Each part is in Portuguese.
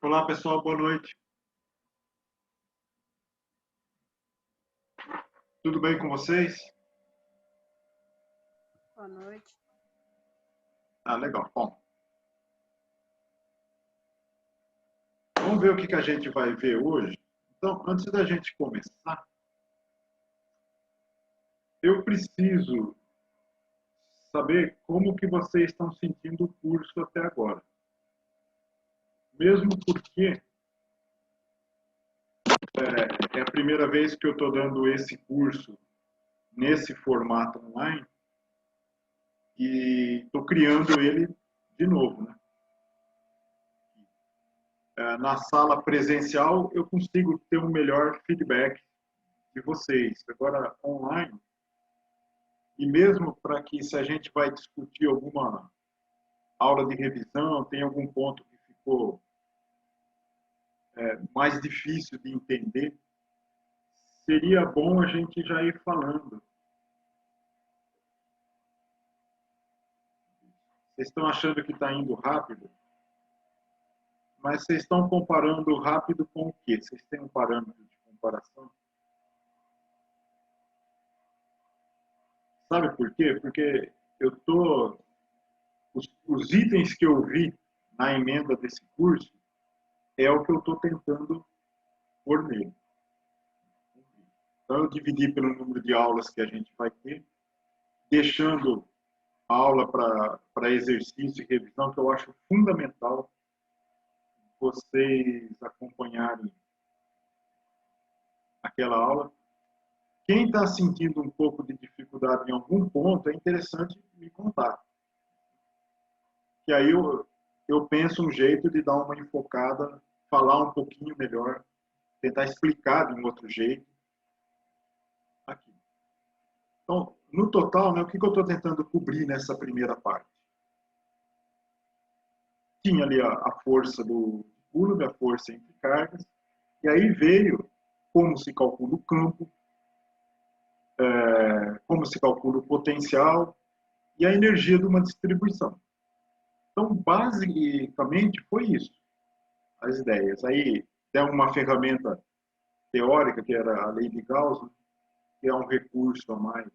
Olá, pessoal, boa noite. Tudo bem com vocês? Boa noite. Ah, legal. Bom, vamos ver o que a gente vai ver hoje. Então, antes da gente começar, eu preciso saber como que vocês estão sentindo o curso até agora. Mesmo porque é a primeira vez que eu estou dando esse curso nesse formato online e estou criando ele de novo, né? Na sala presencial eu consigo ter um melhor feedback de vocês. Agora, online, e mesmo para que, se a gente vai discutir alguma aula de revisão, tem algum ponto que ficou mais difícil de entender, seria bom a gente já ir falando. Vocês estão achando que está indo rápido, mas vocês estão comparando rápido com o quê? Vocês têm um parâmetro de comparação? Sabe por quê? Porque eu tô os itens que eu vi na emenda desse curso é o que eu estou tentando pôr nele. Então, eu dividi pelo número de aulas que a gente vai ter, deixando a aula para exercício e revisão, que eu acho fundamental vocês acompanharem aquela aula. Quem está sentindo um pouco de dificuldade em algum ponto, é interessante me contar. Que aí eu penso um jeito de dar uma enfocada, falar um pouquinho melhor, tentar explicar de um outro jeito aqui. Então, no total, né, o que eu estou tentando cobrir nessa primeira parte? Tinha ali a força do Coulomb, a força entre cargas, e aí veio como se calcula o campo, como se calcula o potencial e a energia de uma distribuição. Então, basicamente, foi isso, as ideias. Aí tem uma ferramenta teórica, que era a lei de Gauss, que é um recurso a mais.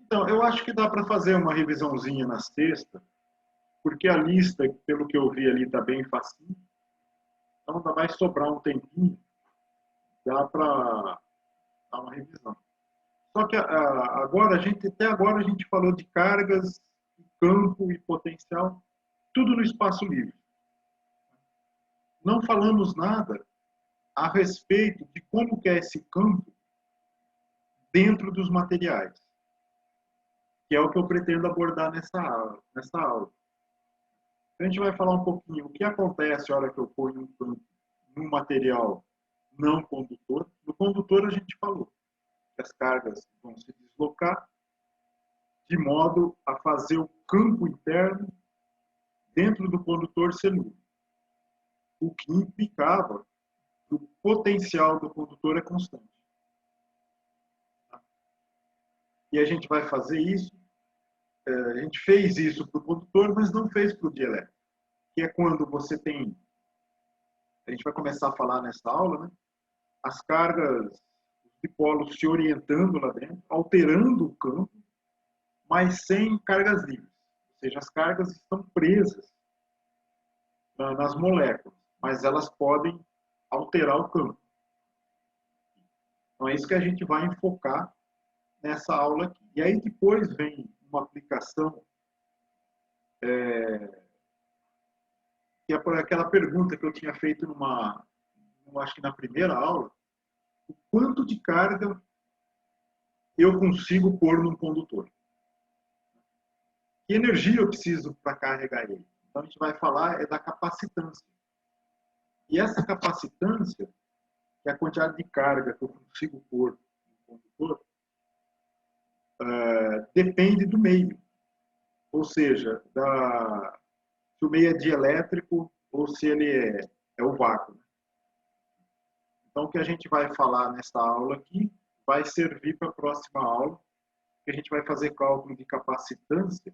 Então, eu acho que dá para fazer uma revisãozinha na sexta, porque a lista, pelo que eu vi ali, está bem facinho. Então, ainda vai sobrar um tempinho, dá para dar uma revisão. Só que agora até agora a gente falou de cargas, campo e potencial, tudo no espaço livre. Não falamos nada a respeito de como que é esse campo dentro dos materiais, que é o que eu pretendo abordar nessa aula. A gente vai falar um pouquinho o que acontece na hora que eu ponho um campo num material não condutor. No condutor a gente falou que as cargas vão se deslocar de modo a fazer o campo interno dentro do condutor ser nulo, o que implicava que o potencial do condutor é constante. E a gente vai fazer isso, a gente fez isso para o condutor, mas não fez para o dielétrico, que é quando você tem, a gente vai começar a falar nessa aula, né, as cargas, os dipolos se orientando lá dentro, alterando o campo, mas sem cargas livres. Ou seja, as cargas estão presas nas moléculas, mas elas podem alterar o campo. Então é isso que a gente vai enfocar nessa aula aqui. E aí depois vem uma aplicação, que é por aquela pergunta que eu tinha feito acho que na primeira aula, o quanto de carga eu consigo pôr num condutor? Que energia eu preciso para carregar ele? Então a gente vai falar da capacitância. E essa capacitância, que é a quantidade de carga que eu consigo pôr no condutor, depende do meio. Ou seja, se o meio é dielétrico ou se ele é o vácuo. Então, o que a gente vai falar nessa aula aqui vai servir para a próxima aula, que a gente vai fazer cálculo de capacitância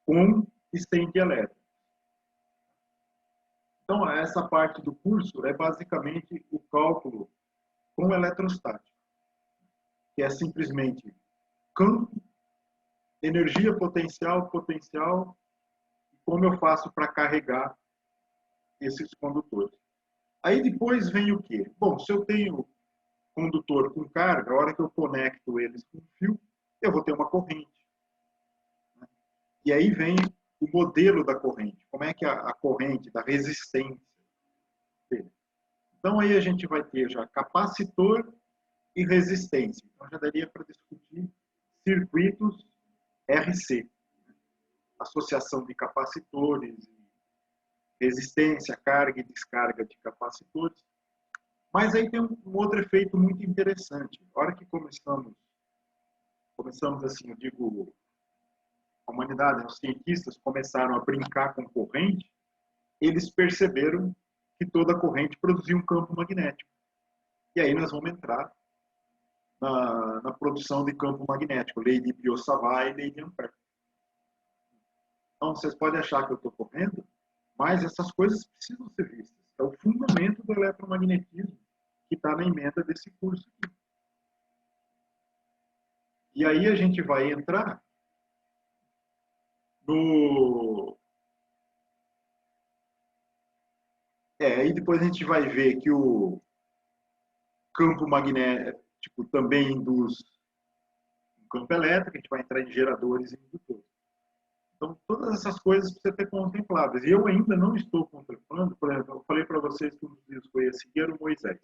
com e sem dielétrico. Então, essa parte do curso é basicamente o cálculo com eletrostático, que é simplesmente campo, energia potencial, e como eu faço para carregar esses condutores. Aí depois vem o quê? Bom, se eu tenho condutor com carga, a hora que eu conecto eles com fio, eu vou ter uma corrente. E aí vem o modelo da corrente. Como é que a corrente, da resistência. Então aí a gente vai ter já capacitor e resistência. Então já daria para discutir circuitos RC. Associação de capacitores, resistência, carga e descarga de capacitores. Mas aí tem um outro efeito muito interessante. A hora que começamos assim, eu digo, a humanidade, os cientistas começaram a brincar com corrente, eles perceberam que toda corrente produzia um campo magnético. E aí nós vamos entrar na produção de campo magnético, lei de Biot-Savart e lei de Ampère. Então, vocês podem achar que eu estou correndo, mas essas coisas precisam ser vistas. É o fundamento do eletromagnetismo que está na emenda desse curso aqui. E aí a gente vai entrar no... aí depois a gente vai ver que o campo magnético também induz um campo elétrico, a gente vai entrar em geradores e indutores. Então, todas essas coisas precisam ser contempladas. E eu ainda não estou contemplando, por exemplo, eu falei para vocês que um dos livros que eu ia seguir era o Moisés.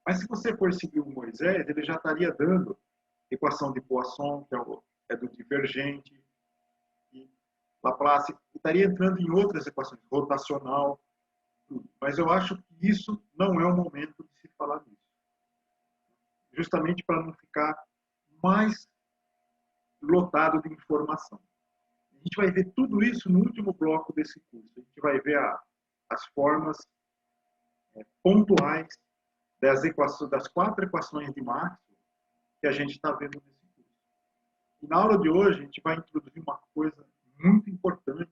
Mas se você for seguir o Moisés, ele já estaria dando equação de Poisson, que é do divergente, e Laplace, estaria entrando em outras equações, rotacional, tudo. Mas eu acho que isso não é o momento de se falar disso. Justamente para não ficar mais lotado de informação. A gente vai ver tudo isso no último bloco desse curso. A gente vai ver as formas pontuais das 4 equações de Maxwell que a gente está vendo nesse curso. E na aula de hoje, a gente vai introduzir uma coisa muito importante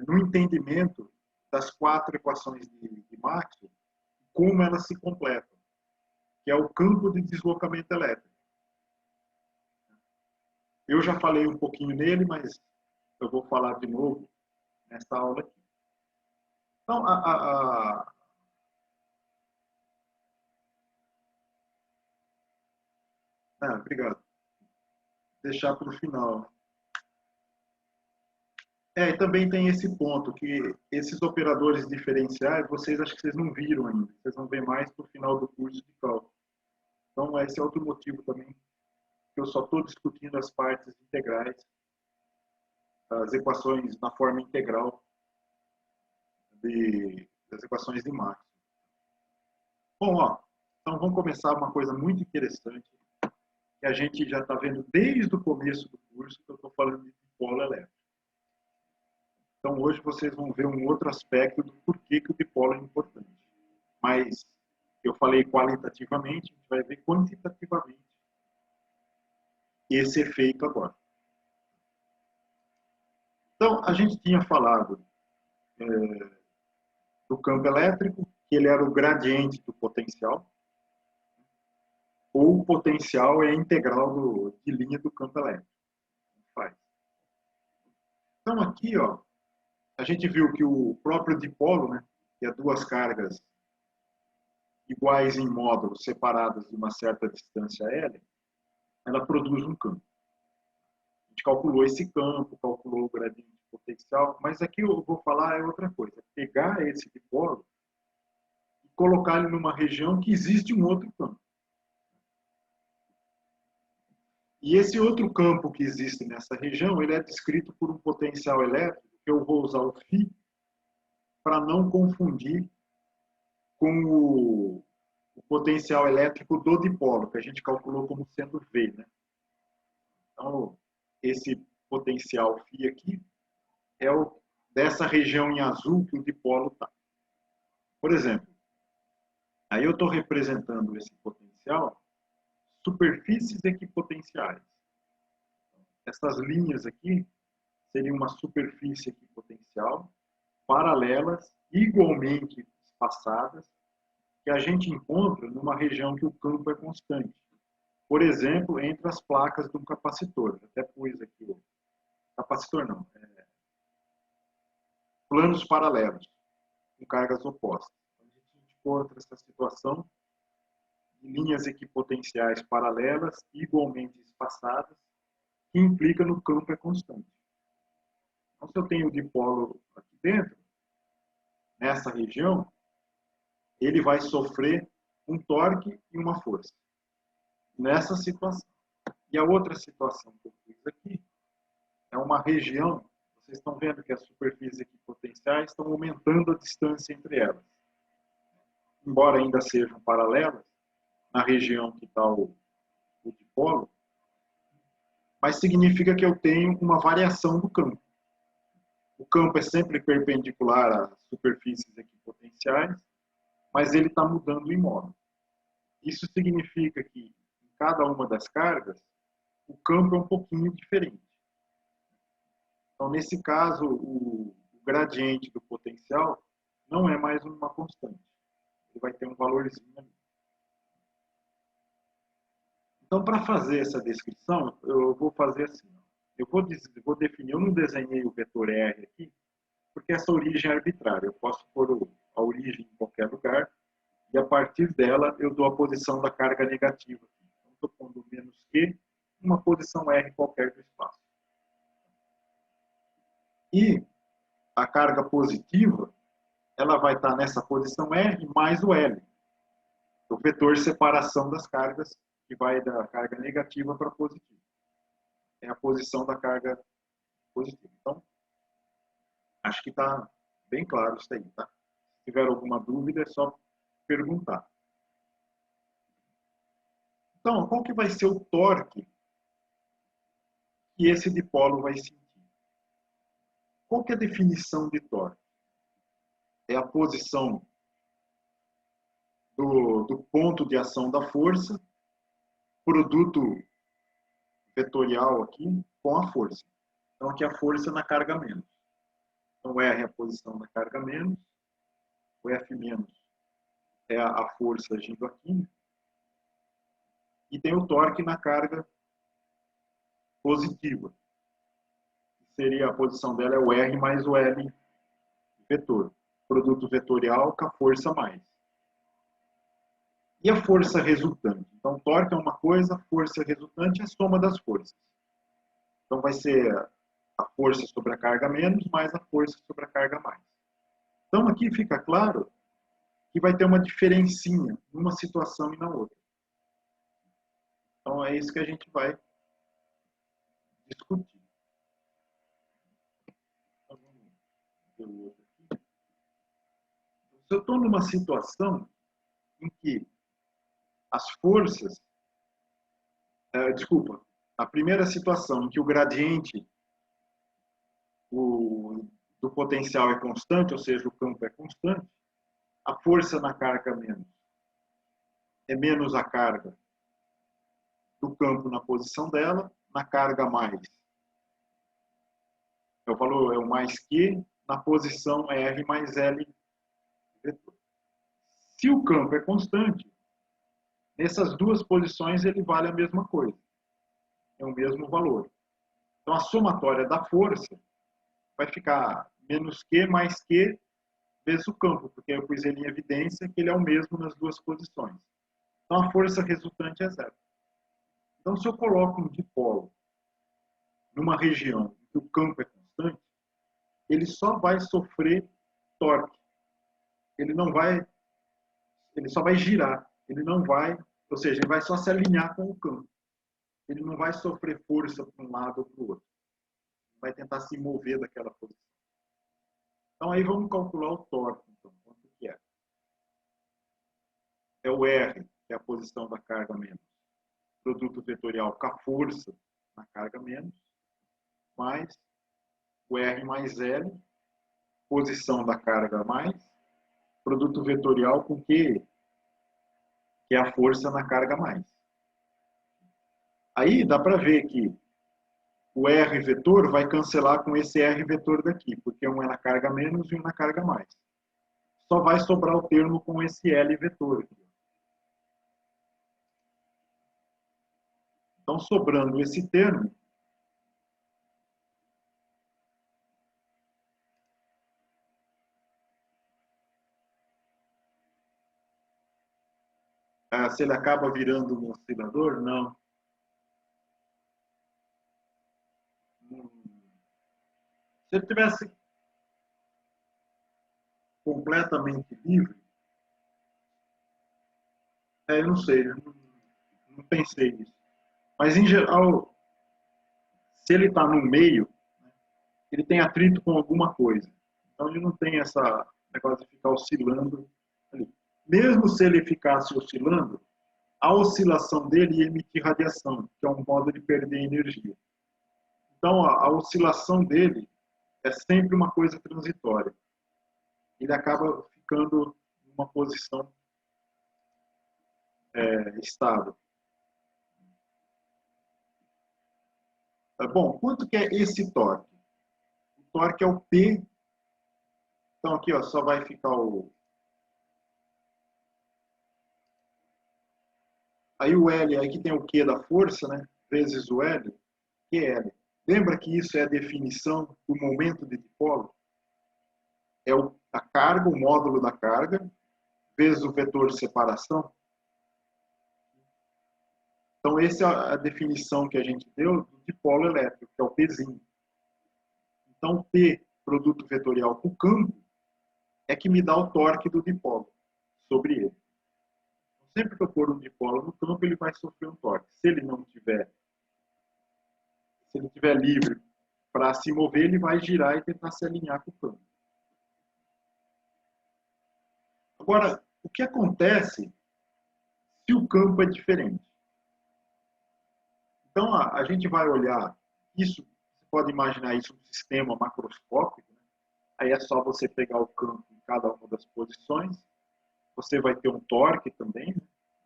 no entendimento das 4 equações de Maxwell, como elas se completam, que é o campo de deslocamento elétrico. Eu já falei um pouquinho nele, mas eu vou falar de novo nessa aula aqui. Então, obrigado. Deixar para o final. E também tem esse ponto, que esses operadores diferenciais, acho que vocês não viram ainda. Vocês vão ver mais no final do curso de cálculo. Então, esse é outro motivo também, que eu só estou discutindo as partes integrais, as equações na forma integral das equações de Maxwell. Bom, então vamos começar uma coisa muito interessante, que a gente já está vendo desde o começo do curso, que eu estou falando de dipolo elétrico. Então, hoje vocês vão ver um outro aspecto do porquê que o dipolo é importante. Mas eu falei qualitativamente, a gente vai ver quantitativamente esse efeito agora. Então, a gente tinha falado do campo elétrico, que ele era o gradiente do potencial, ou o potencial é a integral de linha do campo elétrico. Então, aqui, a gente viu que o próprio dipolo, que é 2 cargas iguais em módulos separadas de uma certa distância L, ela produz um campo. A gente calculou esse campo, calculou o gradiente potencial, mas aqui eu vou falar outra coisa. Pegar esse dipolo e colocar ele numa região que existe um outro campo. E esse outro campo que existe nessa região, ele é descrito por um potencial elétrico, que eu vou usar o φ para não confundir com o potencial elétrico do dipolo, que a gente calculou como sendo V. Então, esse potencial φ aqui é dessa região em azul que o dipolo está. Por exemplo, aí eu estou representando esse potencial superfícies equipotenciais. essas linhas aqui seriam uma superfície equipotencial, paralelas, igualmente espaçadas, que a gente encontra numa região que o campo é constante. Por exemplo, entre as placas de um capacitor. Até pus aqui o capacitor, não. Planos paralelos, com cargas opostas. A gente encontra essa situação de linhas equipotenciais paralelas, igualmente espaçadas, que implica no campo é constante. Então, se eu tenho o dipolo aqui dentro, nessa região, ele vai sofrer um torque e uma força. Nessa situação. E a outra situação que eu fiz aqui é uma região, vocês estão vendo que as superfícies equipotenciais estão aumentando a distância entre elas. Embora ainda sejam paralelas, na região que está o dipolo, mas significa que eu tenho uma variação do campo. O campo é sempre perpendicular às superfícies equipotenciais, mas ele está mudando em modo. Isso significa que em cada uma das cargas, o campo é um pouquinho diferente. Então, nesse caso, o gradiente do potencial não é mais uma constante. Ele vai ter um valorzinho ali. Então, para fazer essa descrição, eu vou fazer assim. Eu vou definir, eu não desenhei o vetor R aqui, porque essa origem é arbitrária. Eu posso pôr a origem em qualquer lugar, e a partir dela eu dou a posição da carga negativa. Então, estou pondo menos Q, uma posição R qualquer do espaço. E a carga positiva, ela vai estar nessa posição R mais o L. O vetor separação das cargas, que vai da carga negativa para positiva. É a posição da carga positiva. Então, acho que está bem claro isso aí, tá? Se tiver alguma dúvida, é só perguntar. Então, qual que vai ser o torque que esse dipolo vai sentir? Qual que é a definição de torque? É a posição do ponto de ação da força, produto vetorial aqui, com a força. Então, aqui a força na carga menos. Então, R é a posição da carga menos, o F menos é a força agindo aqui, e tem o torque na carga positiva. Seria a posição dela é o R mais o L vetor. Produto vetorial com a força mais. E a força resultante? Então, torque é uma coisa, força resultante é a soma das forças. Então, vai ser a força sobre a carga menos mais a força sobre a carga mais. Então, aqui fica claro que vai ter uma diferencinha numa situação e na outra. Então, é isso que a gente vai discutir. Então, vamos ver o outro aqui. Se eu estou numa situação em que as forças... desculpa. A primeira situação em que o gradiente do potencial é constante, ou seja, o campo é constante, a força na carga menos é menos a carga do campo na posição dela, na carga mais é o valor, é o mais Q, na posição é R mais L vetor. Se o campo é constante, nessas duas posições ele vale a mesma coisa, é o mesmo valor. Então a somatória da força vai ficar menos Q mais Q vezes o campo, porque eu pus ele em evidência que ele é o mesmo nas duas posições. Então a força resultante é zero. Então se eu coloco um dipolo numa região em que o campo é constante, ele só vai sofrer torque. Ele só vai girar. Ele não vai, ou seja, ele vai só se alinhar com o campo. Ele não vai sofrer força para um lado ou para o outro. Vai tentar se mover daquela posição. Então aí vamos calcular o torque. Então, quanto que é? É o R, que é a posição da carga menos. Produto vetorial com a força na carga menos, mais o R mais L, posição da carga mais, produto vetorial com Q, que é a força na carga mais. Aí dá para ver que o R vetor vai cancelar com esse R vetor daqui, porque um é na carga menos e um na carga mais. Só vai sobrar o termo com esse L vetor aqui. Então, sobrando esse termo, se ele acaba virando um oscilador, não. Se ele tivesse completamente livre, eu não sei, eu não pensei nisso. Mas, em geral, se ele está no meio, ele tem atrito com alguma coisa. Então, ele não tem essa negócio de ficar oscilando ali. Mesmo se ele ficasse oscilando, a oscilação dele ia emitir radiação, que é um modo de perder energia. Então, a oscilação dele é sempre uma coisa transitória. Ele acaba ficando em uma posição estável. Bom, quanto que é esse torque? O torque é o P. Então, aqui ó, só vai ficar o... Aí o L, aqui tem o Q da força, né? Vezes o L, QL. Lembra que isso é a definição do momento de dipolo? É a carga, o módulo da carga, vezes o vetor de separação. Então, essa é a definição que a gente deu do dipolo elétrico, que é o Pzinho. Então, P, produto vetorial para o campo, é que me dá o torque do dipolo sobre ele. Sempre que eu pôr um dipolo no campo, ele vai sofrer um torque. Se ele estiver livre para se mover, ele vai girar e tentar se alinhar com o campo. Agora, o que acontece se o campo é diferente? Então, a gente vai olhar isso, você pode imaginar isso um sistema macroscópico, né? Aí é só você pegar o campo em cada uma das posições, você vai ter um torque também, né?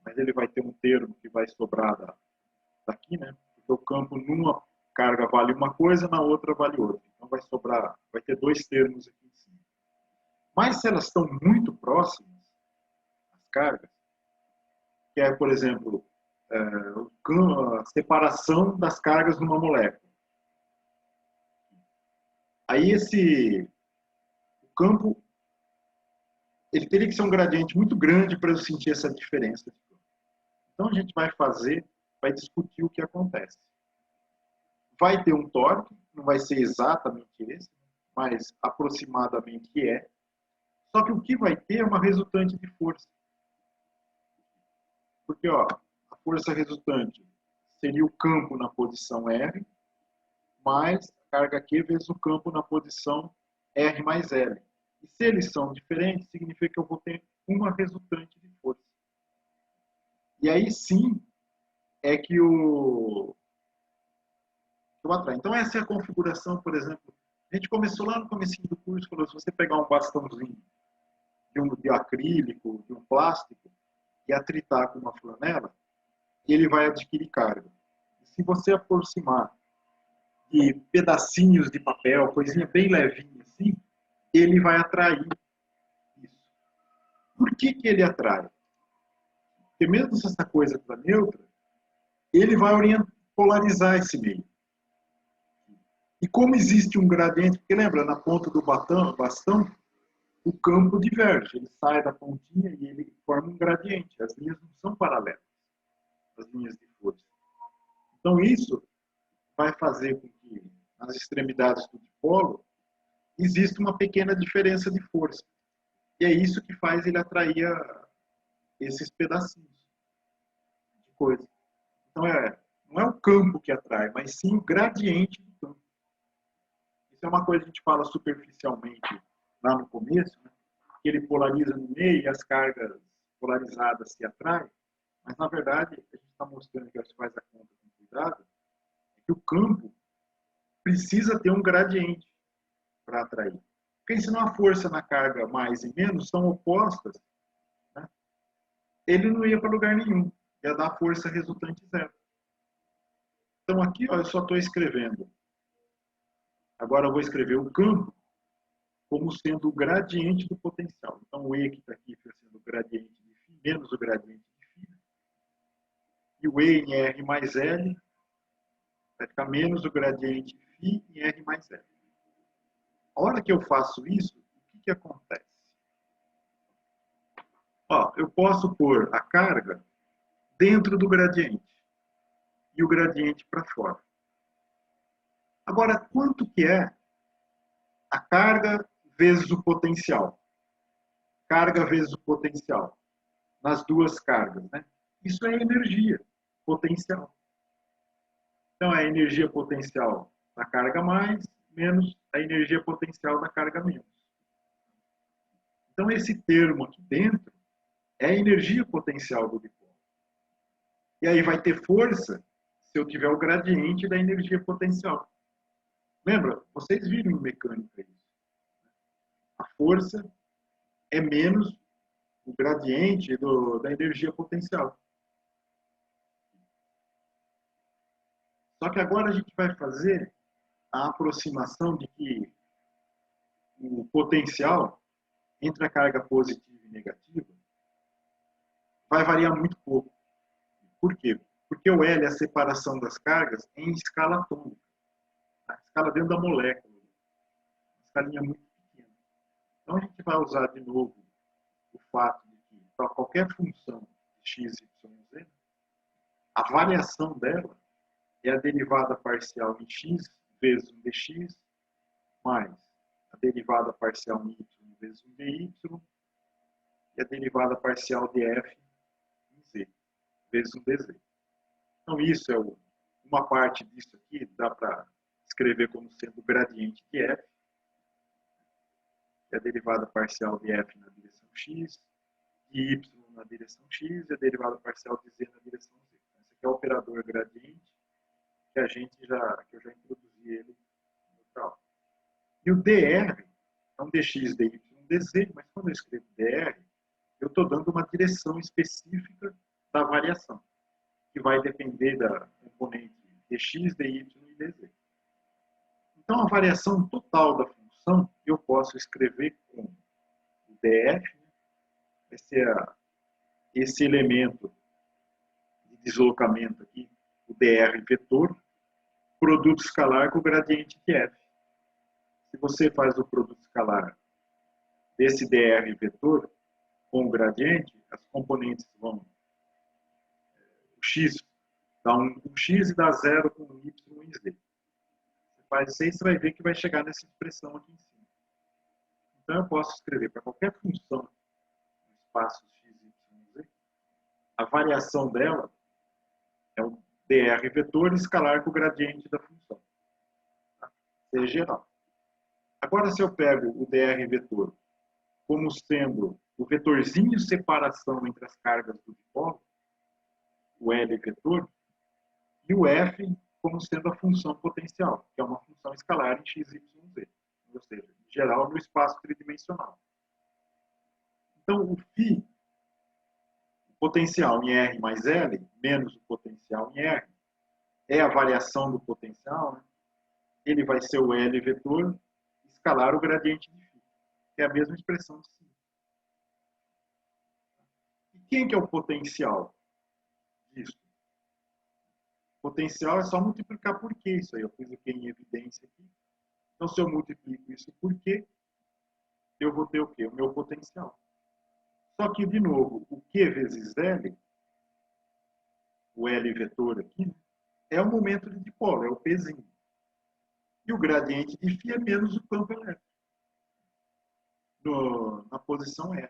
Mas ele vai ter um termo que vai sobrar daqui, né? Porque o campo numa carga vale uma coisa, na outra vale outra. Então vai sobrar, vai ter dois termos aqui em cima. Mas se elas estão muito próximas, as cargas, que é, por exemplo, a separação das cargas numa molécula. Aí o campo, ele teria que ser um gradiente muito grande para eu sentir essa diferença. Então a gente vai discutir o que acontece. Vai ter um torque, não vai ser exatamente esse, mas aproximadamente é. Só que o que vai ter é uma resultante de força. Porque ó, a força resultante seria o campo na posição R, mais a carga Q vezes o campo na posição R mais L. E se eles são diferentes, significa que eu vou ter uma resultante de força. E aí sim é que eu atraio. Então essa é a configuração, por exemplo. A gente começou lá no comecinho do curso, falou, se você pegar um bastãozinho de acrílico, de um plástico, e atritar com uma flanela, ele vai adquirir carga. Se você aproximar de pedacinhos de papel, coisinha bem levinha assim, ele vai atrair isso. Por que ele atrai? Porque mesmo se essa coisa está neutra, ele vai polarizar esse meio. E como existe um gradiente, porque lembra, na ponta do bastão, o campo diverge, ele sai da pontinha e ele forma um gradiente. As linhas não são paralelas, as linhas de força. Então isso vai fazer com que nas extremidades do dipolo exista uma pequena diferença de força. E é isso que faz ele atrair esses pedacinhos de coisa. Então não é o campo que atrai, mas sim o gradiente do campo. Isso é uma coisa que a gente fala superficialmente lá no começo, né? Que ele polariza no meio e as cargas polarizadas se atraem, mas na verdade a gente está mostrando que você faz a conta com cuidado, é que o campo precisa ter um gradiente para atrair. Porque senão a força na carga mais e menos são opostas, né? Ele não ia para lugar nenhum, ia dar força resultante zero. Então aqui ó, eu só estou escrevendo Agora eu vou escrever o campo como sendo o gradiente do potencial. Então, o E que está aqui fica sendo o gradiente de φ menos o gradiente de φ. E o E em R mais L vai ficar menos o gradiente de φ em R mais L. A hora que eu faço isso, o que acontece? Ó, eu posso pôr a carga dentro do gradiente e o gradiente para fora. Agora, quanto que é a carga vezes o potencial? Carga vezes o potencial. Nas duas cargas, né? Isso é energia potencial. Então, é a energia potencial da carga mais menos a energia potencial da carga menos. Então, esse termo aqui dentro é a energia potencial do dipolo. E aí vai ter força se eu tiver o gradiente da energia potencial. Lembra? Vocês viram em mecânica isso. A força é menos o gradiente da energia potencial. Só que agora a gente vai fazer a aproximação de que o potencial entre a carga positiva e negativa vai variar muito pouco. Por quê? Porque o L é a separação das cargas em escala atômica. A escala dentro da molécula. Uma escalinha muito pequena. Então a gente vai usar de novo o fato de que para qualquer função de x, y, z, a variação dela é a derivada parcial em x vezes um dx mais a derivada parcial em y vezes um dy e a derivada parcial de f em z vezes um dz. Então, isso é uma parte disso aqui, dá para escrever como sendo o gradiente de f, é a derivada parcial de f na direção x, de y na direção x e a derivada parcial de z na direção z. Então, esse aqui é o operador gradiente que eu já introduzi ele no outra aula. E o dr é um dx, dy, dz, mas quando eu escrevo dr, eu estou dando uma direção específica da variação, que vai depender da componente dx, dy e dz. Então, a variação total da função eu posso escrever com o df, vai ser esse elemento de deslocamento aqui, o dr vetor, produto escalar com o gradiente de f. Se você faz o produto escalar desse dr vetor com o gradiente, as componentes vão... O x dá 1 com x e dá 0 com y e z. Você faz isso aí, você vai ver que vai chegar nessa expressão aqui em cima. Então, eu posso escrever para qualquer função no espaço x, y, z, a variação dela é o dr vetor escalar com o gradiente da função. Tá? Isso é geral. Agora, se eu pego o dr vetor como sendo o vetorzinho separação entre as cargas do dipolo, o L vetor, e o F como sendo a função potencial, que é uma função escalar em x, y, z. Ou seja, em geral, no espaço tridimensional. Então, o φ, o potencial em R mais L, menos o potencial em R, é a variação do potencial, né? Ele vai ser o L vetor escalar o gradiente de φ, que é a mesma expressão de cima. E quem que é o potencial disso? Potencial é só multiplicar por Q, isso aí eu pus o Q em evidência aqui. Então, se eu multiplico isso por Q, eu vou ter o quê? O meu potencial. Só que, de novo, o Q vezes L, o L vetor aqui, é o momento de dipolo, é o Pzinho. E o gradiente de φ é menos o campo elétrico, na posição R.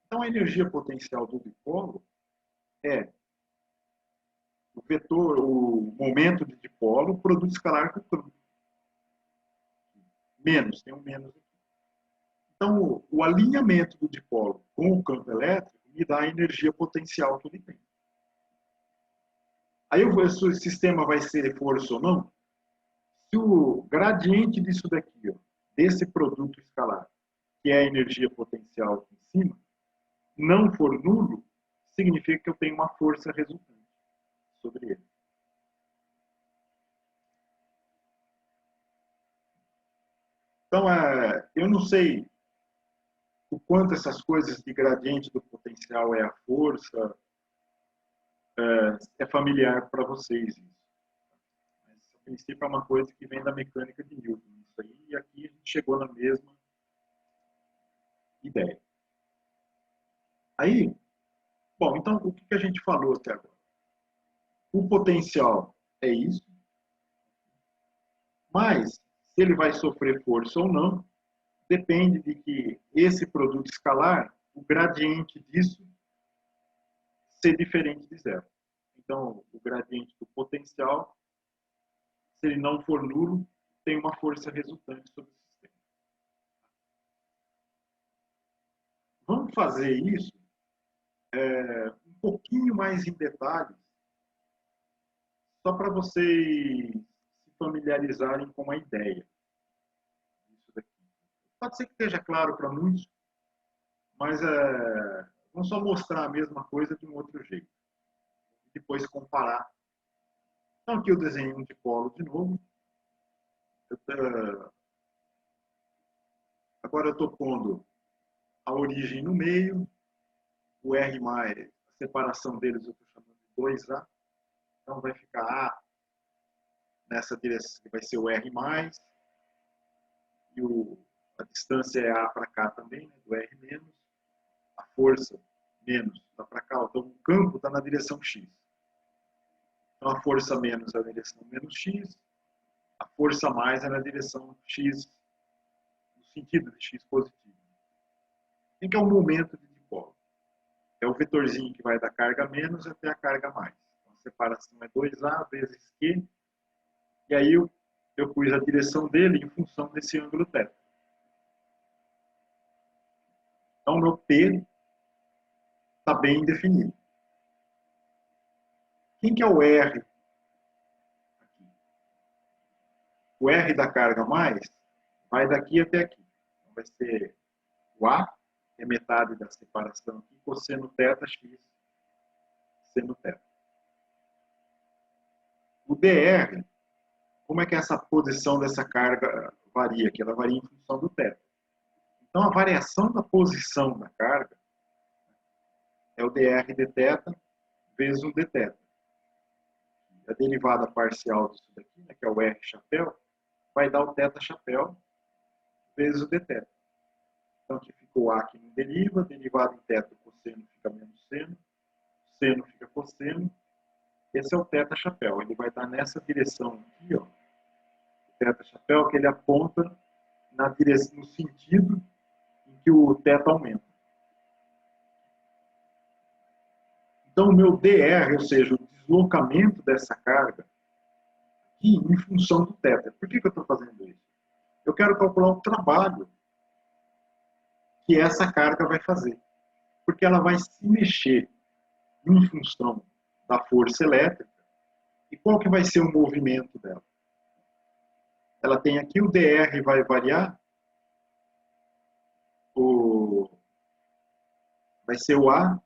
Então, a energia potencial do dipolo é o vetor, o momento de dipolo, produto escalar com o campo. Menos, tem um menos aqui. Então, o alinhamento do dipolo com o campo elétrico me dá a energia potencial que ele tem. Aí, se o sistema vai ser força ou não, se o gradiente disso daqui, ó, desse produto escalar, que é a energia potencial aqui em cima, não for nulo, significa que eu tenho uma força resultante sobre ele. Então, eu não sei o quanto essas coisas de gradiente do potencial é a força, é familiar para vocês isso. Mas, a princípio, é uma coisa que vem da mecânica de Newton. Isso aí, e aqui a gente chegou na mesma ideia. Aí, bom, então, o que a gente falou até agora? O potencial é isso, mas se ele vai sofrer força ou não, depende de que esse produto escalar, o gradiente disso ser diferente de zero. Então, o gradiente do potencial, se ele não for nulo, tem uma força resultante sobre o sistema. Vamos fazer isso um pouquinho mais em detalhes, só para vocês se familiarizarem com a ideia disso daqui. Pode ser que esteja claro para muitos, mas vamos só mostrar a mesma coisa de um outro jeito. Depois comparar. Então, aqui eu desenho um dipolo de novo. Agora eu estou pondo a origem no meio, o R+, a separação deles eu estou chamando de 2A. Então, vai ficar A nessa direção, que vai ser o R+, e a distância é A para cá também, né, do R-, a força menos está para cá. Então, o campo está na direção X. Então, a força menos é na direção menos X, a força mais é na direção X, no sentido de X positivo. Em que é o momento de dipolo? É o vetorzinho que vai da carga menos até a carga mais. Então, a separação é 2A vezes Q, e aí eu pus a direção dele em função desse ângulo θ. Então, meu P está bem definido. Quem que é o R? O R da carga mais vai daqui até aqui. Então, vai ser o A, que é metade da separação aqui, cosseno θ, x, seno θ. O dr, como é que essa posição dessa carga varia? Que ela varia em função do θ. Então, a variação da posição da carga é o dr dθ vezes o dθ. A derivada parcial disso daqui, né, que é o R chapéu, vai dar o θ chapéu vezes o dθ. Então, aqui fica o A que não deriva, derivado em θ, o cosseno fica menos seno, seno fica cosseno. Esse é o θ chapéu. Ele vai estar nessa direção aqui, ó. O θ chapéu, que ele aponta na direção, no sentido em que o θ aumenta. Então, o meu dr, ou seja, o deslocamento dessa carga, aqui em função do θ. Por que eu estou fazendo isso? Eu quero calcular o trabalho que essa carga vai fazer. Porque ela vai se mexer em função da força elétrica. E qual que vai ser o movimento dela? Ela tem aqui o dr vai variar, vai ser o A,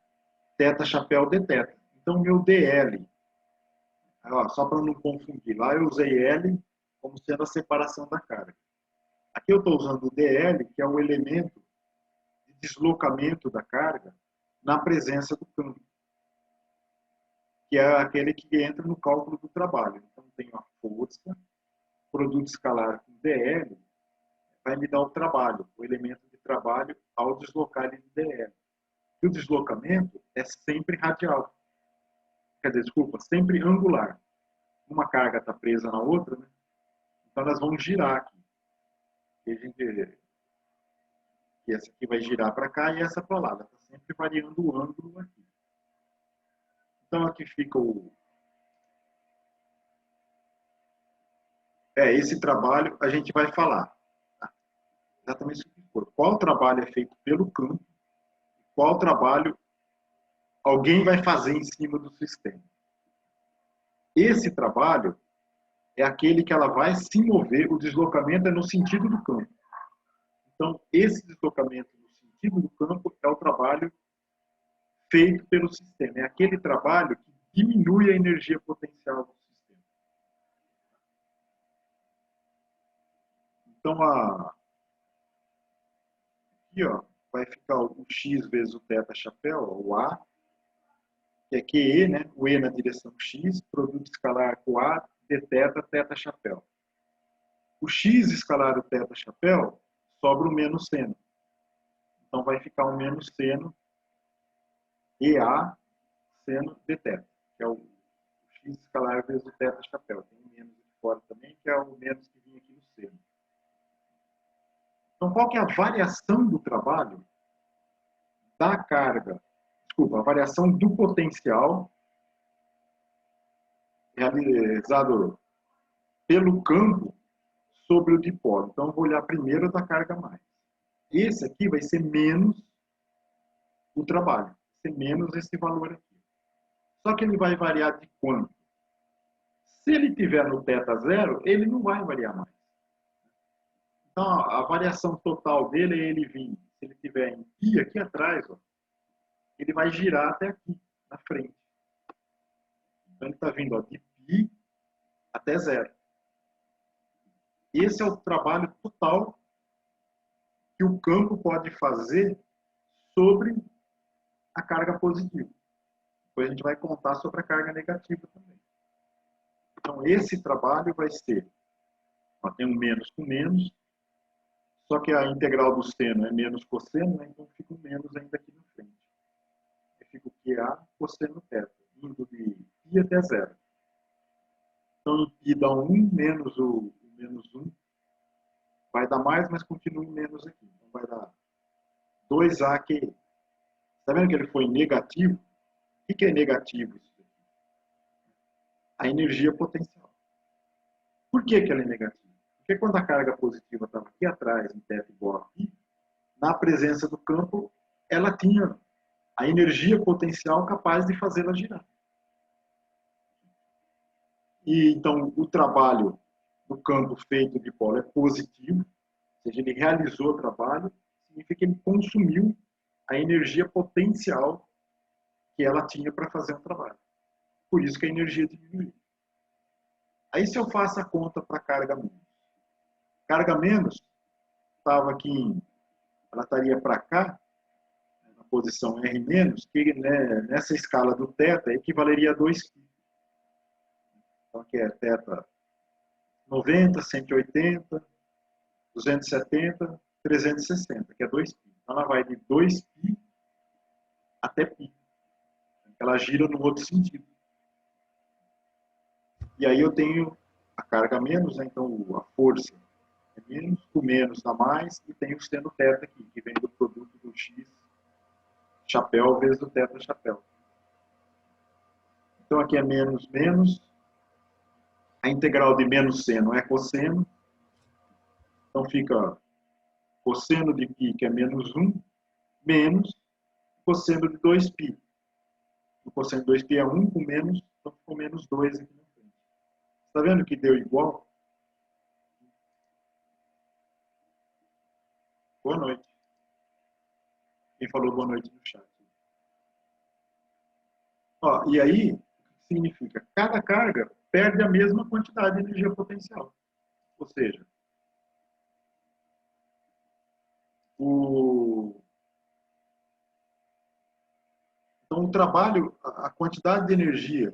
θ chapéu dθ. Então, meu dl, só para não confundir, lá eu usei L como sendo a separação da carga. Aqui eu estou usando o dl, que é o elemento de deslocamento da carga na presença do campo, que é aquele que entra no cálculo do trabalho. Então, tenho a força, produto escalar com dl, vai me dar o trabalho, o elemento de trabalho ao deslocar ele de dl. E o deslocamento é sempre radial. Quer dizer, desculpa, sempre angular. Uma carga está presa na outra, né? Então elas vão girar aqui. E essa aqui vai girar para cá e essa para lá. Ela está sempre variando o ângulo aqui. Então aqui fica esse trabalho a gente vai falar. Tá? Exatamente o que for. Qual trabalho é feito pelo campo, qual trabalho alguém vai fazer em cima do sistema. Esse trabalho é aquele que ela vai se mover, o deslocamento é no sentido do campo. Então, esse deslocamento no sentido do campo é o trabalho feito pelo sistema. É aquele trabalho que diminui a energia potencial do sistema. Então, aqui, ó, vai ficar o x vezes o θ chapéu, o A, que é QE, né? O E na direção x, produto escalar com A, dθ, θ chapéu. O x escalar o θ chapéu, sobra o menos seno. Então vai ficar o menos seno EA seno dθ, que é o x escalar vezes o θ chapéu. Tem um menos aqui fora também, que é o menos que vinha aqui no seno. Então, qual que é a variação do trabalho da carga, desculpa, a variação do potencial realizado pelo campo sobre o dipolo? Então, eu vou olhar primeiro da carga mais. Esse aqui vai ser menos o trabalho, vai ser menos esse valor aqui. Só que ele vai variar de quanto? Se ele estiver no θ0, ele não vai variar mais. Então, a variação total dele é ele vir, se ele estiver em π aqui atrás, ó, ele vai girar até aqui, na frente. Então, ele está vindo ó, de π até 0. Esse é o trabalho total que o campo pode fazer sobre a carga positiva. Depois a gente vai contar sobre a carga negativa também. Então, esse trabalho vai ser, ó, tem um menos com menos, só que a integral do seno é menos cosseno, né? Então fica um menos ainda aqui na frente. Aí fica o QA cosseno θ, indo de π até 0. Então, em π dá 1 menos o menos 1. Vai dar mais, mas continua em menos aqui. Então, vai dar 2A QE. Está vendo que ele foi negativo? O que é negativo isso aqui? A energia potencial. Por que ela é negativa? Porque quando a carga positiva estava aqui atrás, em θ igual a π, na presença do campo, ela tinha a energia potencial capaz de fazê-la girar. E então o trabalho do campo feito de polo é positivo, ou seja, ele realizou o trabalho, significa que ele consumiu a energia potencial que ela tinha para fazer o trabalho. Por isso que a energia diminuiu. Aí se eu faço a conta para carga menos. Carga menos estava aqui, ela estaria para cá, na posição R menos, que né, nessa escala do θ equivaleria a 2π. Então aqui é θ 90, 180, 270, 360, que é 2π. Então ela vai de 2π até π. Ela gira no outro sentido. E aí eu tenho a carga menos, né? Então a força é menos, o menos dá mais, e tem o seno θ aqui, que vem do produto do x chapéu vezes o θ chapéu. Então aqui é menos, menos. A integral de menos seno é cosseno. Então fica cosseno de π, que é menos 1, menos cosseno de 2π. O cosseno de 2π é 1 com menos, então ficou menos 2 aqui na frente. Está vendo que deu igual? Boa noite. Quem falou boa noite no chat? Ó, e aí, o que significa? Cada carga perde a mesma quantidade de energia potencial. Ou seja, então o trabalho, a quantidade de energia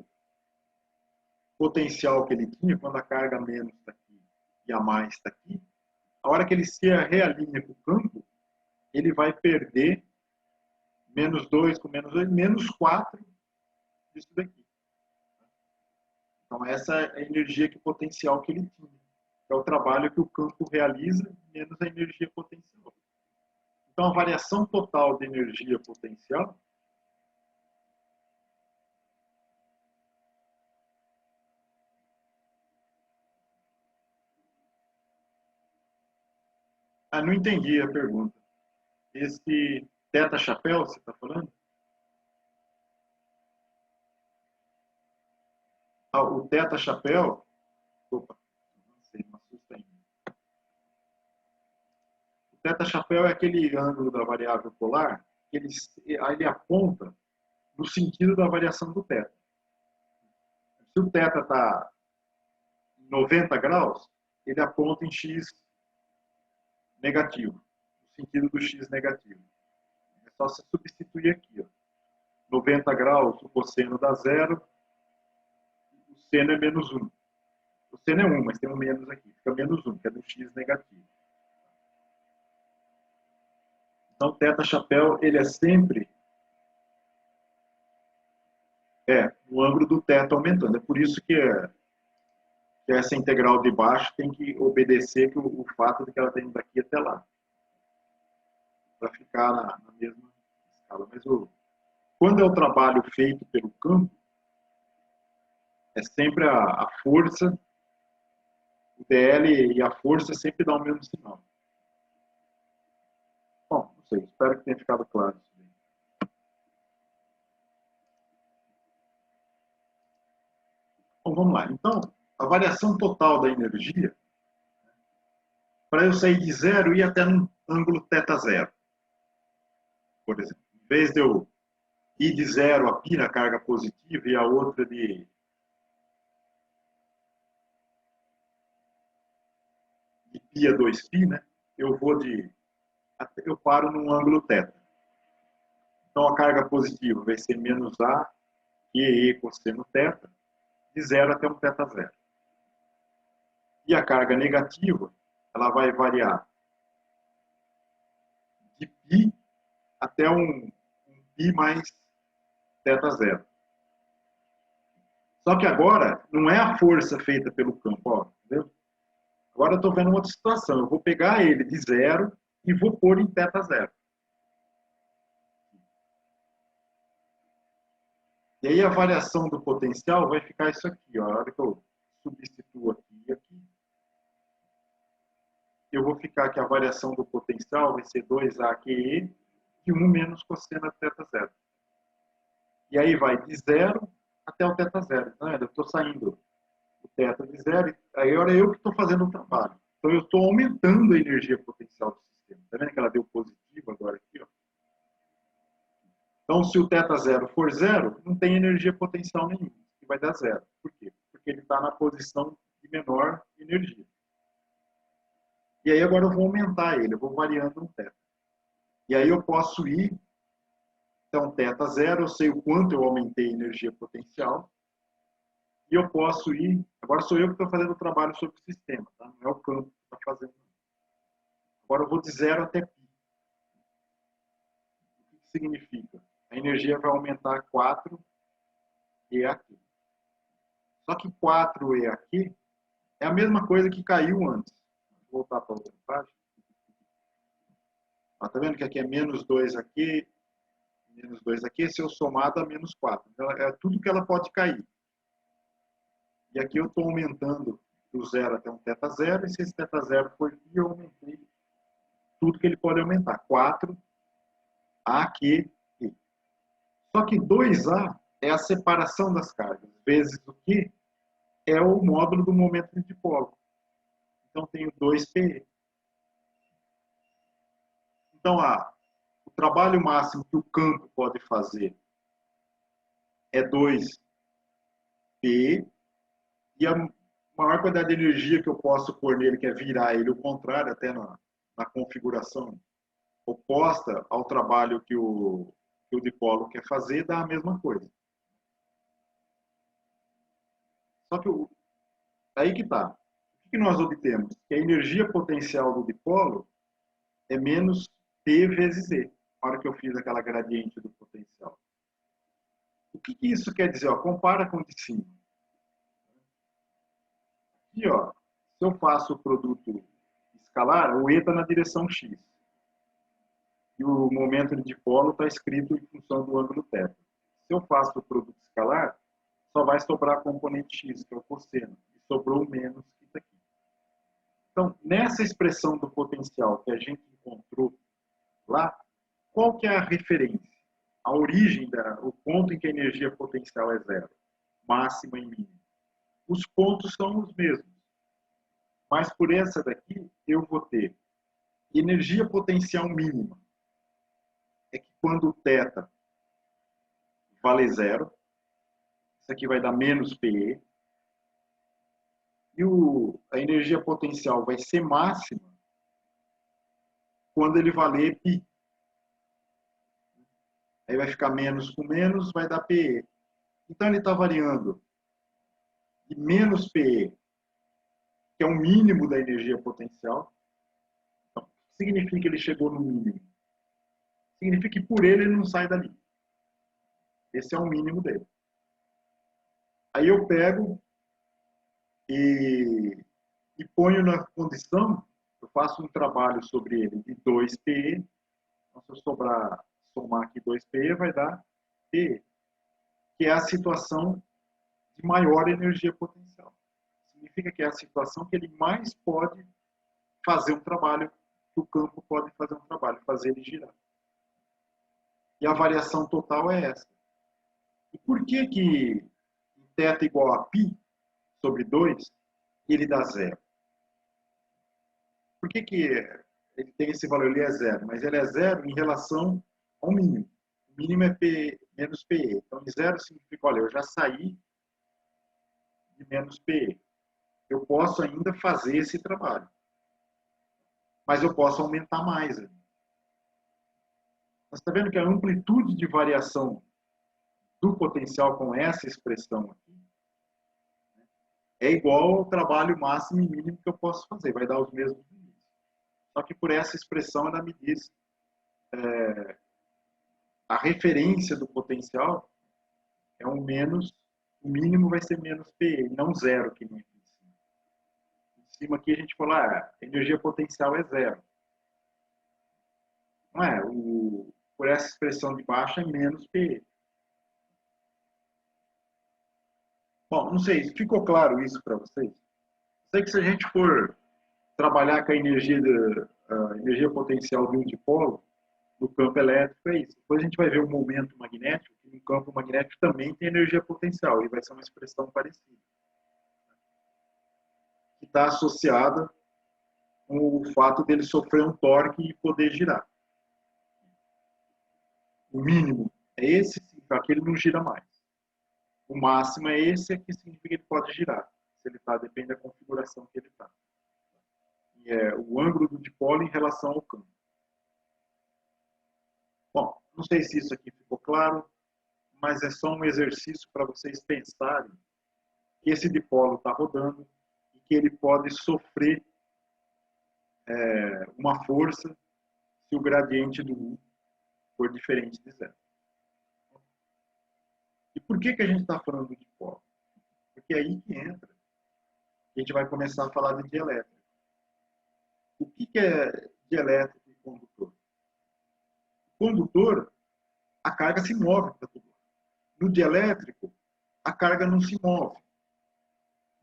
potencial que ele tinha, quando a carga menos está aqui e a mais está aqui, a hora que ele se realinha com o campo, ele vai perder menos 2 com menos 2, menos 4 disso daqui. Então essa é a energia que potencial que ele tinha. É o trabalho que o campo realiza, menos a energia potencial. Então a variação total de energia potencial não entendi a pergunta. Esse θ chapéu, você está falando? O θ chapéu, opa, não sei, não assusta ainda. O θ chapéu é aquele ângulo da variável polar que ele aponta no sentido da variação do θ. Se o θ está em 90 graus, ele aponta em x negativo, no sentido do x negativo. É só se substituir aqui. Ó. 90 graus, o cosseno dá zero, o seno é menos 1. O seno é 1, mas tem um menos aqui. Fica menos 1, que é do x negativo. Então, θ chapéu, ele é sempre o ângulo do θ aumentando. É por isso que essa integral de baixo tem que obedecer que o fato de que ela tem daqui até lá. Para ficar na mesma escala. Mas quando é o trabalho feito pelo campo, é sempre a força, o dl e a força sempre dão o mesmo sinal. Bom, não sei, espero que tenha ficado claro isso aí. Bom, vamos lá. Então, a variação total da energia, para eu sair de zero, ir até num ângulo θ0. Por exemplo, em vez de eu ir de zero a π na carga positiva e a outra de π a 2π, né? Eu paro num ângulo θ. Então, a carga positiva vai ser menos A, QE cosseno θ, de 0 até um θ0. E a carga negativa, ela vai variar de π até um π mais θ0. Só que agora, não é a força feita pelo campo, ó, entendeu? Agora eu estou vendo uma outra situação. Eu vou pegar ele de 0 e vou pôr em θ0. E aí a variação do potencial vai ficar isso aqui. Ó. A hora que eu substituo aqui e aqui, eu vou ficar que a variação do potencial vai ser 2AQE de 1 menos cosseno θ0. E aí vai de 0 até o θ0. Então, eu estou saindo o θ de 0, aí agora eu que estou fazendo o trabalho. Então, eu estou aumentando a energia potencial do sistema. Está vendo que ela deu positivo agora aqui? Ó? Então, se o θ0 for 0, não tem energia potencial nenhuma, que vai dar 0. Por quê? Porque ele está na posição de menor energia. E aí agora eu vou aumentar ele, eu vou variando um θ. E aí eu posso ir, então θ0, eu sei o quanto eu aumentei a energia potencial, e eu posso ir, agora sou eu que estou fazendo o trabalho sobre o sistema, tá? Não é o campo que está fazendo. Agora eu vou de 0 até π. O que significa? A energia vai aumentar 4 E aqui. Só que 4 E aqui é a mesma coisa que caiu antes. Vou voltar para a outra página. Está vendo que aqui é menos 2 aqui, menos 2 aqui, se eu somar dá menos 4. Então, é tudo que ela pode cair. E aqui eu estou aumentando do 0 até um θ0, e se esse θ0 for aqui, eu aumentei tudo que ele pode aumentar. 4, A, Q, E. Só que 2A é a separação das cargas, vezes o Q é o módulo do momento de dipolo. Então, tenho 2PE. Então, o trabalho máximo que o campo pode fazer é 2PE, e a maior quantidade de energia que eu posso pôr nele, que é virar ele ao contrário, até na configuração oposta ao trabalho que o dipolo quer fazer, dá a mesma coisa. Só que aí que está. O que nós obtemos? Que a energia potencial do dipolo é menos P vezes E, na hora que eu fiz aquela gradiente do potencial. O que isso quer dizer? Ó, compara com o de cima. Aqui, ó, se eu faço o produto escalar, o E está na direção X. E o momento de dipolo está escrito em função do ângulo θ. Se eu faço o produto escalar, só vai sobrar a componente x, que é o cosseno. E sobrou o menos, que está aqui. Então, nessa expressão do potencial que a gente encontrou lá, qual que é a referência? A origem, o ponto em que a energia potencial é zero, máxima e mínima. Os pontos são os mesmos. Mas por essa daqui, eu vou ter energia potencial mínima. É que quando o θ vale zero, isso aqui vai dar menos PE. E a energia potencial vai ser máxima quando ele valer π. Aí vai ficar menos com menos, vai dar PE. Então ele está variando de menos PE, que é o mínimo da energia potencial. Então, significa que ele chegou no mínimo. Significa que por ele não sai dali. Esse é o mínimo dele. Aí eu pego e ponho na condição, eu faço um trabalho sobre ele de 2PE. Então, se eu somar aqui 2PE, vai dar PE, que é a situação de maior energia potencial. Significa que é a situação que ele mais pode fazer um trabalho, que o campo pode fazer um trabalho, fazer ele girar. E a variação total é essa. E por que que θ igual a π sobre 2, ele dá zero? Por que que ele tem esse valor? Ele é zero, mas ele é zero em relação ao mínimo. O mínimo é P menos PE. Então, zero significa, olha, eu já saí de menos PE. Eu posso ainda fazer esse trabalho. Mas eu posso aumentar mais. Você está vendo que a amplitude de variação do potencial com essa expressão aqui é igual ao trabalho máximo e mínimo que eu posso fazer. Vai dar os mesmos limites. Só que por essa expressão ela me diz a referência do potencial é um menos, o mínimo vai ser menos PE, não zero, que nem aqui em cima. Em cima aqui a gente falou, a energia potencial é zero. Não é? Por essa expressão de baixo é menos PE. Bom, não sei, ficou claro isso para vocês? Sei que se a gente for trabalhar com a energia potencial de um dipolo, do campo elétrico, é isso. Depois a gente vai ver o momento magnético, que no campo magnético também tem energia potencial, e vai ser uma expressão parecida. Que está associada com o fato dele sofrer um torque e poder girar. O mínimo é esse, aquele não gira mais. O máximo é esse, que significa que ele pode girar. Se ele está, depende da configuração que ele está. E é o ângulo do dipolo em relação ao campo. Bom, não sei se isso aqui ficou claro, mas é só um exercício para vocês pensarem que esse dipolo está rodando e que ele pode sofrer uma força se o gradiente do U for diferente de zero. E por que a gente está falando de dipolo? Porque é aí que entra, a gente vai começar a falar de dielétrica. O que é dielétrico e condutor? O condutor, a carga se move para todo lado. No dielétrico, a carga não se move.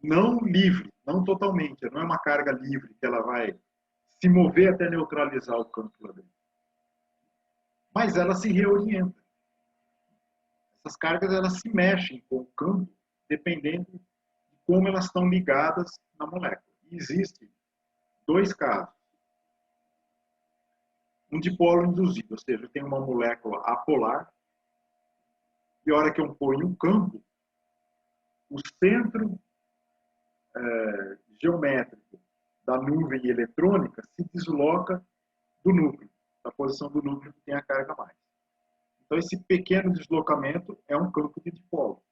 Não livre, não totalmente. Não é uma carga livre que ela vai se mover até neutralizar o campo lá dentro. Mas ela se reorienta. Essas cargas elas se mexem com o campo dependendo de como elas estão ligadas na molécula. E existem dois casos. Um dipolo induzido, ou seja, tem uma molécula apolar, e a hora que eu ponho um campo, o centro geométrico da nuvem eletrônica se desloca do núcleo, da posição do núcleo que tem a carga mais. Então, esse pequeno deslocamento é um campo de dipolo,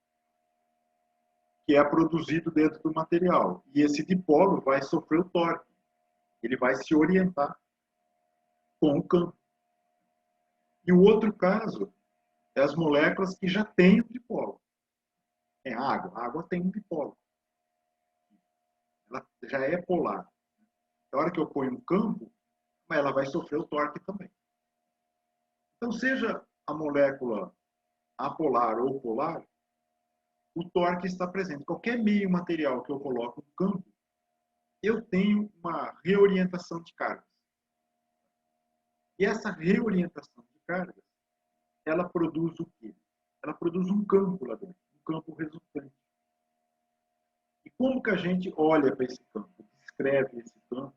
que é produzido dentro do material. E esse dipolo vai sofrer o torque. Ele vai se orientar com o campo. E o outro caso é as moléculas que já têm o dipolo. É a água. A água tem um dipolo. Ela já é polar. Na hora que eu ponho um campo, ela vai sofrer o torque também. Então, seja a molécula apolar ou polar, o torque está presente. Qualquer meio material que eu coloco no campo, eu tenho uma reorientação de cargas. E essa reorientação de cargas, ela produz o quê? Ela produz um campo lá dentro, um campo resultante. E como que a gente olha para esse campo, descreve esse campo,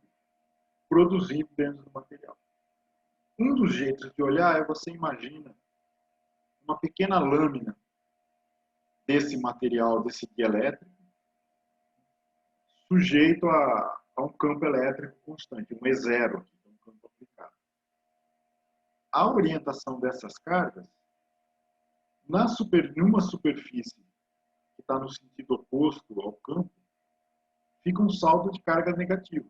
produzido dentro do material? Um dos jeitos de olhar é você imagina uma pequena lâmina desse material, desse dielétrico, sujeito a um campo elétrico constante, um E0, aqui, um campo aplicado. a orientação dessas cargas, numa superfície que está no sentido oposto ao campo, fica um saldo de carga negativo.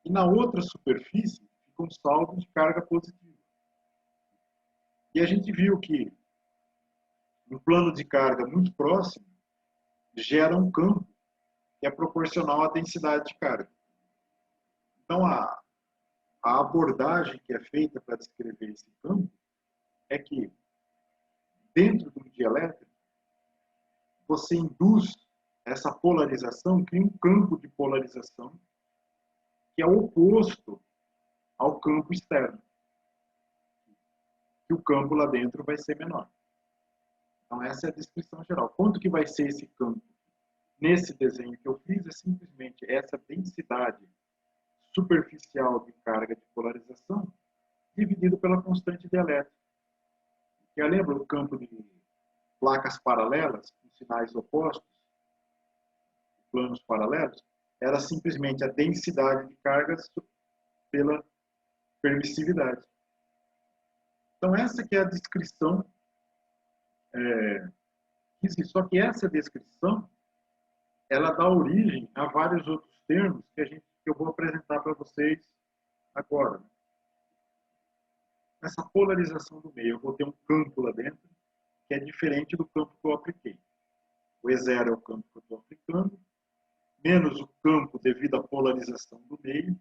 E na outra superfície, fica um saldo de carga positiva. E a gente viu que um plano de carga muito próximo gera um campo que é proporcional à densidade de carga. Então, a abordagem que é feita para descrever esse campo é que, dentro do dielétrico, você induz essa polarização, cria um campo de polarização que é oposto ao campo externo. Que o campo lá dentro vai ser menor. Então, essa é a descrição geral. Quanto que vai ser esse campo? Nesse desenho que eu fiz, é simplesmente essa densidade superficial de carga de polarização dividido pela constante dielétrica. Que lembra o campo de placas paralelas, com sinais opostos, planos paralelos? Era simplesmente a densidade de cargas pela permissividade. Então, essa que é a descrição só que essa descrição ela dá origem a vários outros termos que eu vou apresentar para vocês agora. Essa polarização do meio, eu vou ter um campo lá dentro que é diferente do campo que eu apliquei. O E0 é o campo que eu estou aplicando, menos o campo devido à polarização do meio.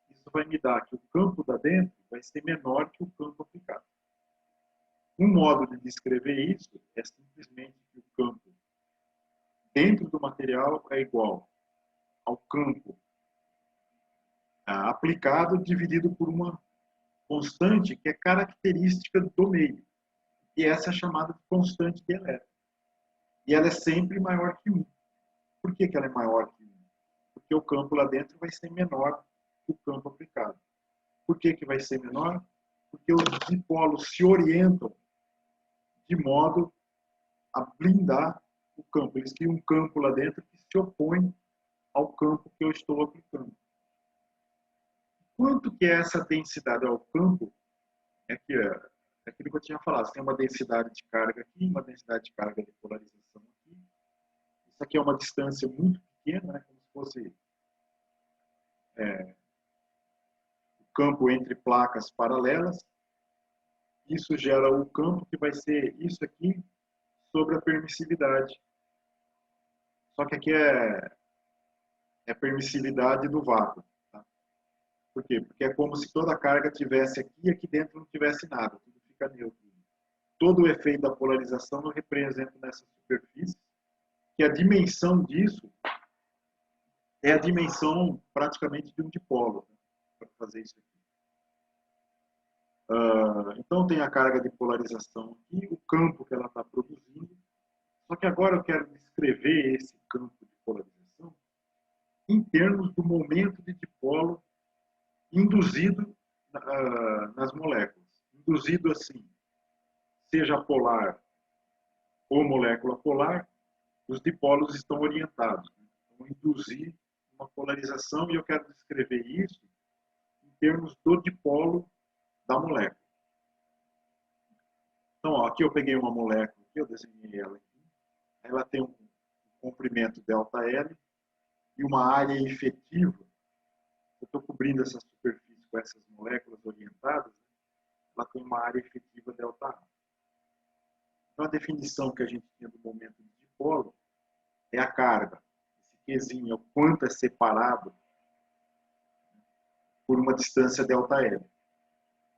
Isso vai me dar que o campo da dentro vai ser menor que o campo aplicado. Um modo de descrever isso é simplesmente que o campo dentro do material é igual ao campo aplicado dividido por uma constante que é característica do meio. E essa é chamada de constante dielétrica. E ela é sempre maior que 1. Por que ela é maior que 1? Porque o campo lá dentro vai ser menor que o campo aplicado. Por que vai ser menor? Porque os dipolos se orientam de modo a blindar o campo. Eles criam um campo lá dentro que se opõe ao campo que eu estou aplicando. Quanto que é essa densidade ao campo? É aquilo que eu tinha falado. Você tem uma densidade de carga aqui, uma densidade de carga de polarização aqui. Isso aqui é uma distância muito pequena, né? Como se fosse o campo entre placas paralelas. Isso gera o campo que vai ser isso aqui sobre a permissividade. Só que aqui é a permissividade do vácuo. Tá? Por quê? Porque é como se toda a carga tivesse aqui e aqui dentro não tivesse nada. Tudo fica neutro. Todo o efeito da polarização eu represento nessa superfície, que a dimensão disso é a dimensão praticamente de um dipolo, né, para fazer isso aqui. Então tem a carga de polarização aqui, o campo que ela está produzindo. Só que agora eu quero descrever esse campo de polarização em termos do momento de dipolo induzido nas moléculas. Induzido assim, seja polar ou molécula polar, os dipolos estão orientados. Né? Então, induzir uma polarização, e eu quero descrever isso em termos do dipolo da molécula. Então, ó, aqui eu peguei uma molécula, aqui eu desenhei ela aqui. Ela tem um comprimento ΔL e uma área efetiva. Eu estou cobrindo essa superfície com essas moléculas orientadas, né? Ela tem uma área efetiva ΔA. Então, a definição que a gente tinha do momento de dipolo é a carga. Esse Qzinho é o quanto é separado por uma distância ΔL,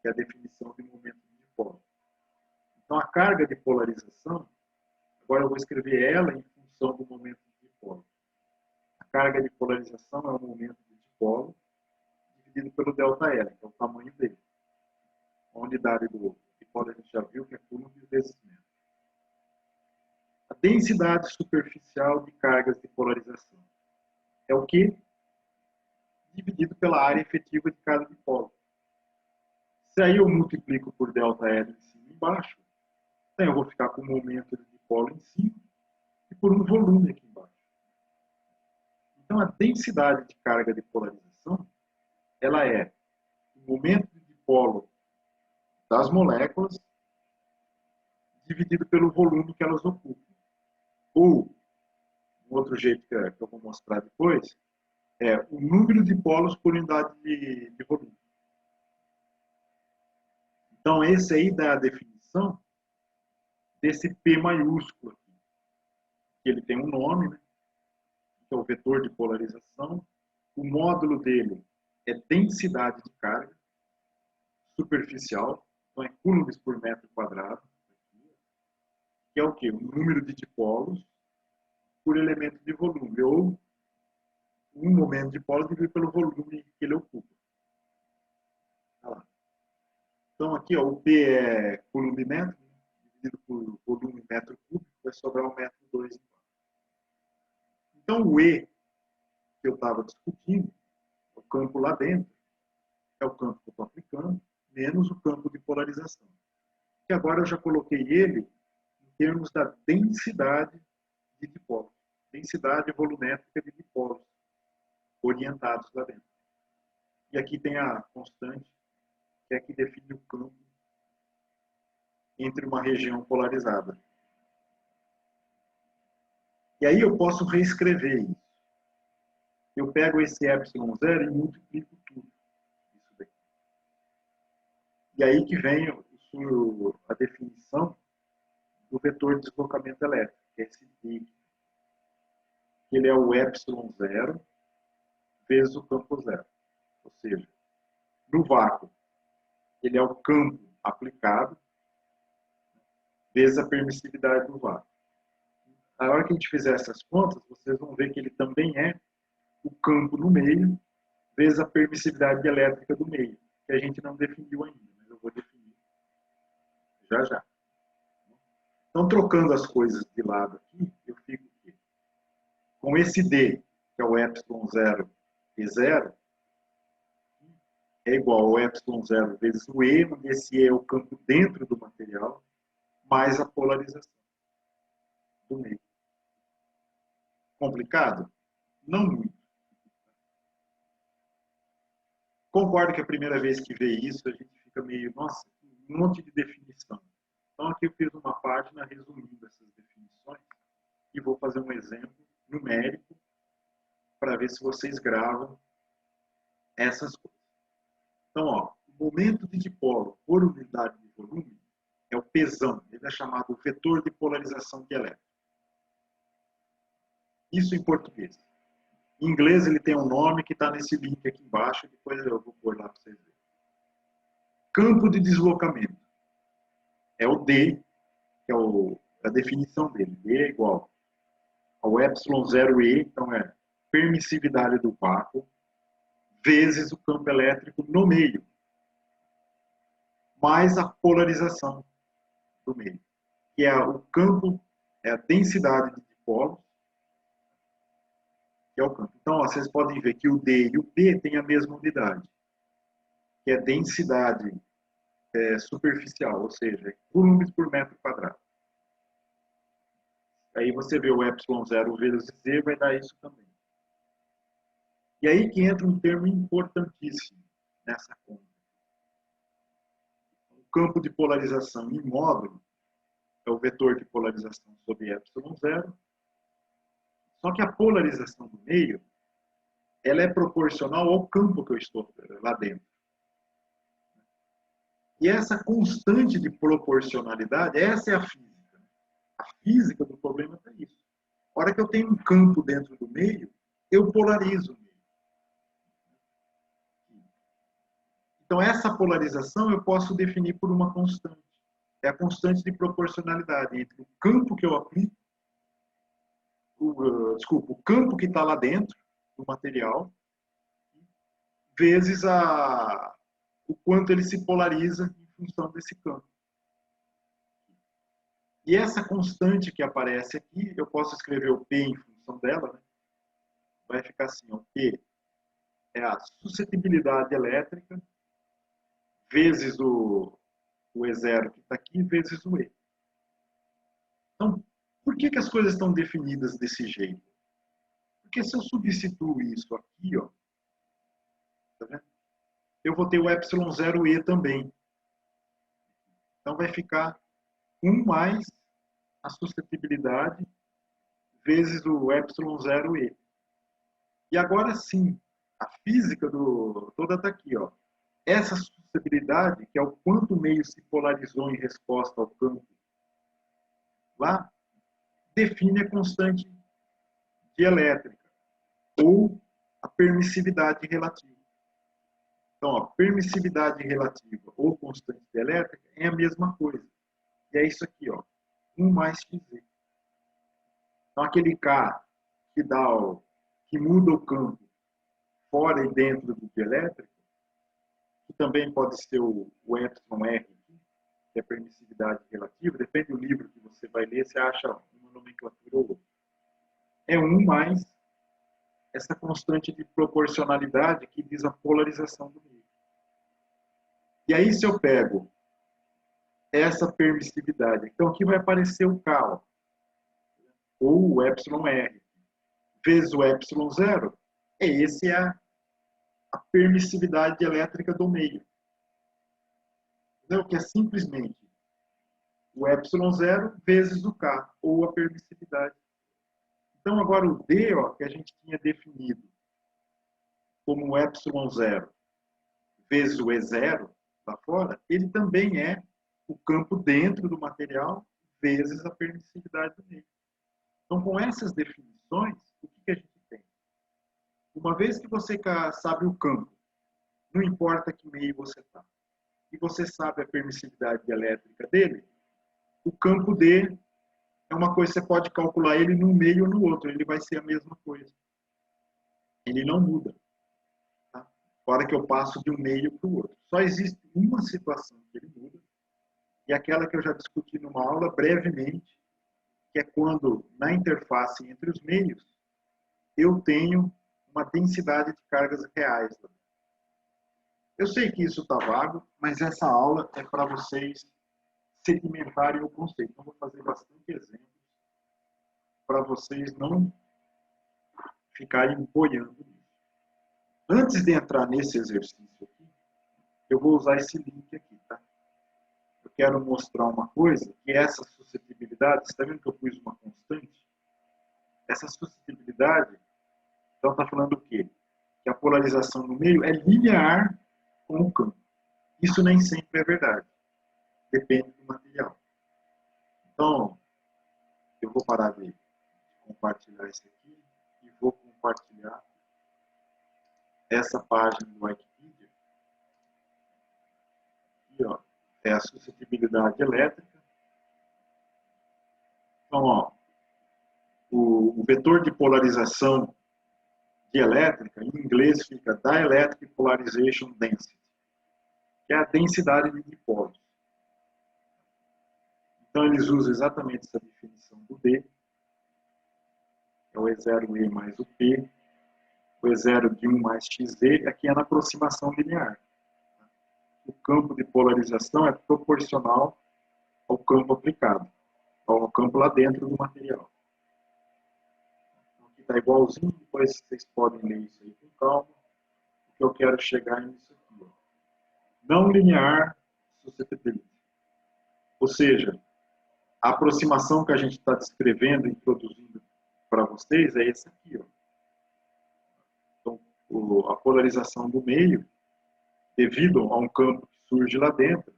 que é a definição de momento de dipolo. Então, a carga de polarização, agora eu vou escrever ela em função do momento de dipolo. A carga de polarização é o momento de dipolo dividido pelo ΔL, que é o tamanho dele. A unidade do dipolo a gente já viu que é Coulomb vezes metro. A densidade superficial de cargas de polarização é o Q dividido pela área efetiva de cada dipolo. Se aí eu multiplico por ΔL em cima e embaixo, então eu vou ficar com o momento de dipolo em cima e por um volume aqui embaixo. Então, a densidade de carga de polarização, ela é o momento de dipolo das moléculas dividido pelo volume que elas ocupam. Ou, um outro jeito que eu vou mostrar depois, é o número de polos por unidade de volume. Então, esse aí dá a definição desse P maiúsculo aqui. Ele tem um nome, né? Que é o vetor de polarização. O módulo dele é densidade de carga superficial, então é coulombs por metro quadrado, que é o quê? O número de dipolos por elemento de volume, ou um momento de polo dividido pelo volume que ele ocupa. Então aqui ó, o P é coulomb metro, dividido por volume metro cúbico, vai sobrar 1,2 m. Então o E que eu estava discutindo, o campo lá dentro, é o campo que eu estou aplicando, menos o campo de polarização. E agora eu já coloquei ele em termos da densidade de dipolos, densidade volumétrica de dipolos orientados lá dentro. E aqui tem a constante, que é que define o campo entre uma região polarizada. E aí eu posso reescrever isso. Eu pego esse ε0 e multiplico tudo. Isso daqui. E aí que vem a definição do vetor de deslocamento elétrico, que é esse D. Ele é o ε0 vezes o campo zero. Ou seja, no vácuo, ele é o campo aplicado vezes a permissividade do vácuo. Na hora que a gente fizer essas contas, vocês vão ver que ele também é o campo no meio vezes a permissividade elétrica do meio, que a gente não definiu ainda, mas eu vou definir já já. Então, trocando as coisas de lado aqui, eu fico aqui com esse D, que é o ε0 E0, é igual ao ε0 vezes o E, onde esse E é o campo dentro do material, mais a polarização do meio. Complicado? Não muito. Concordo que a primeira vez que vê isso, a gente fica meio, nossa, um monte de definição. Então, aqui eu fiz uma página resumindo essas definições e vou fazer um exemplo numérico para ver se vocês gravam essas coisas. Então, ó, o momento de dipolo por unidade de volume é o Pzão. Ele é chamado vetor de polarização de elétrons. Isso em português. Em inglês ele tem um nome que está nesse link aqui embaixo, depois eu vou pôr lá para vocês verem. Campo de deslocamento. É o D, que é a definição dele. D é igual ao ε0E, então é permissividade do vácuo, vezes o campo elétrico no meio, mais a polarização do meio, que é o campo, é a densidade de dipolos, que é o campo. Então, ó, vocês podem ver que o D e o P têm a mesma unidade, que é densidade superficial, ou seja, coulombs por metro quadrado. Aí você vê o ε0 vezes Z, vai dar isso também. E aí que entra um termo importantíssimo nessa conta. O campo de polarização em módulo é o vetor de polarização sobre ε0. Só que a polarização do meio, ela é proporcional ao campo que eu estou lá dentro. E essa constante de proporcionalidade, essa é a física. A física do problema é isso. A hora que eu tenho um campo dentro do meio, eu polarizo o meio. Então, essa polarização eu posso definir por uma constante. É a constante de proporcionalidade entre o campo que eu aplico, o campo que está lá dentro do material, vezes o quanto ele se polariza em função desse campo. E essa constante que aparece aqui, eu posso escrever o P em função dela, né? Vai ficar assim, o P é a suscetibilidade elétrica vezes o E0 que está aqui, vezes o E. Então, por que as coisas estão definidas desse jeito? Porque se eu substituo isso aqui, ó, tá vendo? Eu vou ter o ε0E também. Então vai ficar 1 mais a suscetibilidade vezes o ε0e. E agora sim, a física toda está aqui, ó. Essa suscetibilidade, que é o quanto o meio se polarizou em resposta ao campo lá, define a constante dielétrica, ou a permissividade relativa. Então, a permissividade relativa ou constante dielétrica é a mesma coisa. E é isso aqui, ó, 1 mais xz. Então, aquele K que muda o campo fora e dentro do dielétrico, que também pode ser o εr, que é a permissividade relativa, depende do livro que você vai ler, você acha uma nomenclatura ou outra. É 1 mais essa constante de proporcionalidade que diz a polarização do meio. E aí, se eu pego essa permissividade, então aqui vai aparecer o K, ó, ou o εr, vezes o ε0, esse é a permissividade elétrica do meio. Entendeu? Que é simplesmente o ε0 vezes o K, ou a permissividade. Então, agora o D, ó, que a gente tinha definido como o ε0 vezes o E0 lá fora, ele também é o campo dentro do material vezes a permissividade do meio. Então, com essas definições, o que a gente tem? Uma vez que você sabe o campo, não importa que meio você está, e você sabe a permissividade elétrica dele, o campo D é uma coisa que você pode calcular ele num meio ou no outro, ele vai ser a mesma coisa. Ele não muda. Tá? Fora que eu passo de um meio para o outro. Só existe uma situação que ele muda, e aquela que eu já discuti numa aula brevemente, que é quando, na interface entre os meios, eu tenho uma densidade de cargas reais. Eu sei que isso está vago, mas essa aula é para vocês sedimentarem o conceito. Então, vou fazer bastante exemplos para vocês não ficarem boiando nisso. Antes de entrar nesse exercício aqui, eu vou usar esse link aqui, tá? Eu quero mostrar uma coisa, que essa suscetibilidade, você está vendo que eu pus uma constante? Essa suscetibilidade, então está falando o quê? Que a polarização no meio é linear com o campo. Isso nem sempre é verdade. Depende do material. Então, eu vou parar de compartilhar isso aqui e vou compartilhar essa página do Wikipedia. Aqui, ó, é a suscetibilidade elétrica. Então, ó, o vetor de polarização dielétrica, em inglês fica Dielectric Polarization Density, que é a densidade de dipolos. Então, eles usam exatamente essa definição do D, que é o E0E mais o P, o E0 de 1 mais XZ, aqui é na aproximação linear. O campo de polarização é proporcional ao campo aplicado, ao campo lá dentro do material. Então, aqui está igualzinho, depois vocês podem ler isso aí com calma. O que eu quero chegar nisso aqui, ó. Não linear suscetibility. Ou seja, a aproximação que a gente está descrevendo, introduzindo para vocês, é essa aqui, ó. Então, a polarização do meio, devido a um campo que surge lá dentro,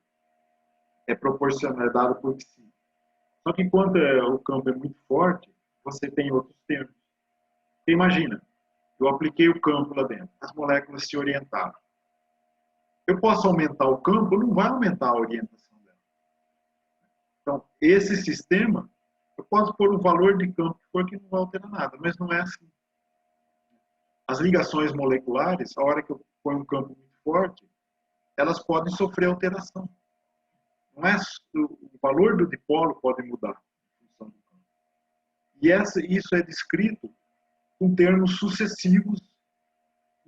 é proporcional, é dado por si. Só que quando o campo é muito forte, você tem outros termos. Porque imagina, eu apliquei o campo lá dentro, as moléculas se orientaram. Eu posso aumentar o campo, não vai aumentar a orientação dela. Então, esse sistema, eu posso pôr o valor de campo que for que não vai alterar nada, mas não é assim. As ligações moleculares, a hora que eu ponho um campo muito forte, elas podem sofrer alteração. Não é, o valor do dipolo pode mudar em função do campo. E isso é descrito com termos sucessivos,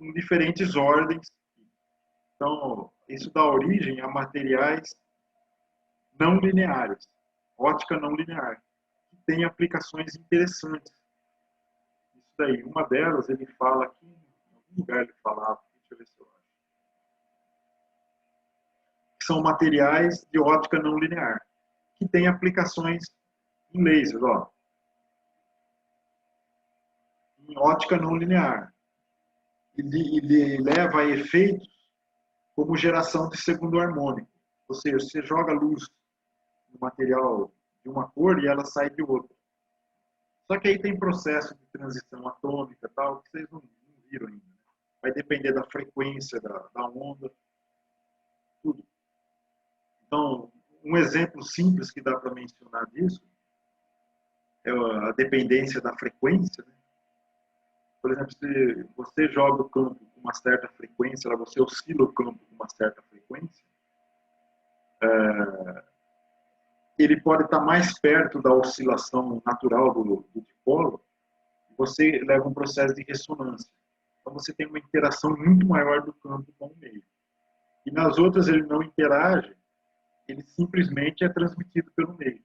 em diferentes ordens. Então, isso dá origem a materiais não lineares, ótica não linear, que tem aplicações interessantes. Isso daí, uma delas, ele fala aqui, em algum lugar ele falava, deixa eu ver se eu acho. que são materiais de ótica não linear, que têm aplicações em lasers, ó, em ótica não linear, e leva a efeitos como geração de segundo harmônico, ou seja, você joga luz no material de uma cor e ela sai de outra. Só que aí tem processo de transição atômica, tal, que vocês não viram ainda. Vai depender da frequência da onda, tudo. Então, um exemplo simples que dá para mencionar disso é a dependência da frequência. Né? Por exemplo, se você joga o campo com uma certa frequência, você oscila o campo com uma certa frequência, ele pode estar mais perto da oscilação natural do dipolo, e você leva um processo de ressonância. Então você tem uma interação muito maior do campo com o meio. E nas outras ele não interage, ele simplesmente é transmitido pelo meio.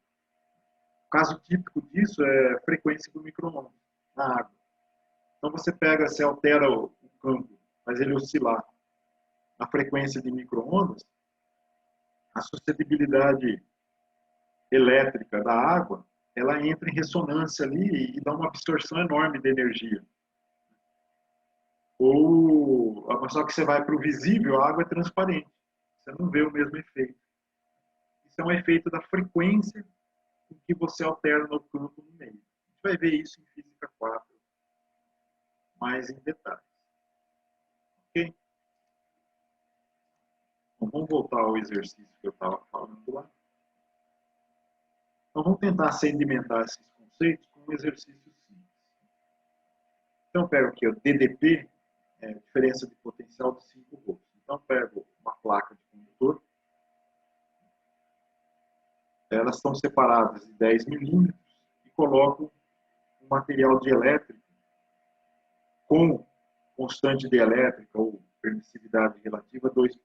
O caso típico disso é a frequência do micro-ondas na água. Então você pega, você altera o campo, faz ele oscilar na frequência de micro-ondas, a suscetibilidade elétrica da água, ela entra em ressonância ali e dá uma absorção enorme de energia. Ou, só que você vai para o visível, a água é transparente. Você não vê o mesmo efeito. Isso é um efeito da frequência com que você alterna o campo no meio. A gente vai ver isso em Física 4, mais em detalhes. Ok? Então, vamos voltar ao exercício que eu estava falando lá. Então, vamos tentar sedimentar esses conceitos com um exercício simples. Então, eu pego aqui o DDP, diferença de potencial de 5 volts. Então, eu pego uma placa de condutor. Elas estão separadas de 10 milímetros e coloco um material dielétrico com constante dielétrica ou permissividade relativa 2,1.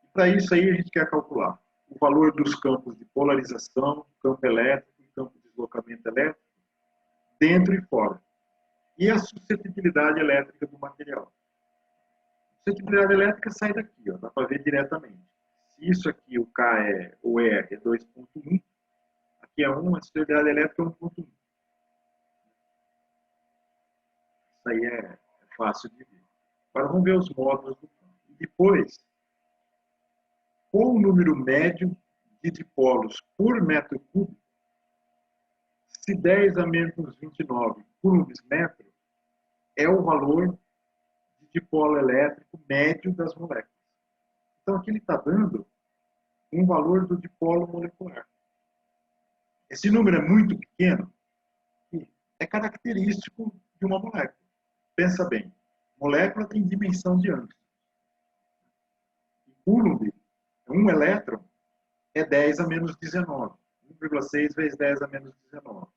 E para isso aí a gente quer calcular o valor dos campos de polarização, campo elétrico e campo de deslocamento elétrico, dentro e fora. E a suscetibilidade elétrica do material. A suscetibilidade elétrica sai daqui, ó, dá para ver diretamente. Se isso aqui, o K o R é 2,1, aqui é 1, a suscetibilidade elétrica é 1,1. Isso aí é fácil de ver. Agora vamos ver os módulos do campo. E depois, qual o número médio de dipolos por metro cúbico, se 10 a menos 29 coulombs metro é o valor de dipolo elétrico médio das moléculas. Então aqui ele está dando um valor do dipolo molecular. Esse número é muito pequeno e é característico de uma molécula. Pensa bem, molécula tem dimensão de âmbito. Coulomb, um elétron, é 10 a menos 19. 1,6 vezes 10 a menos 19.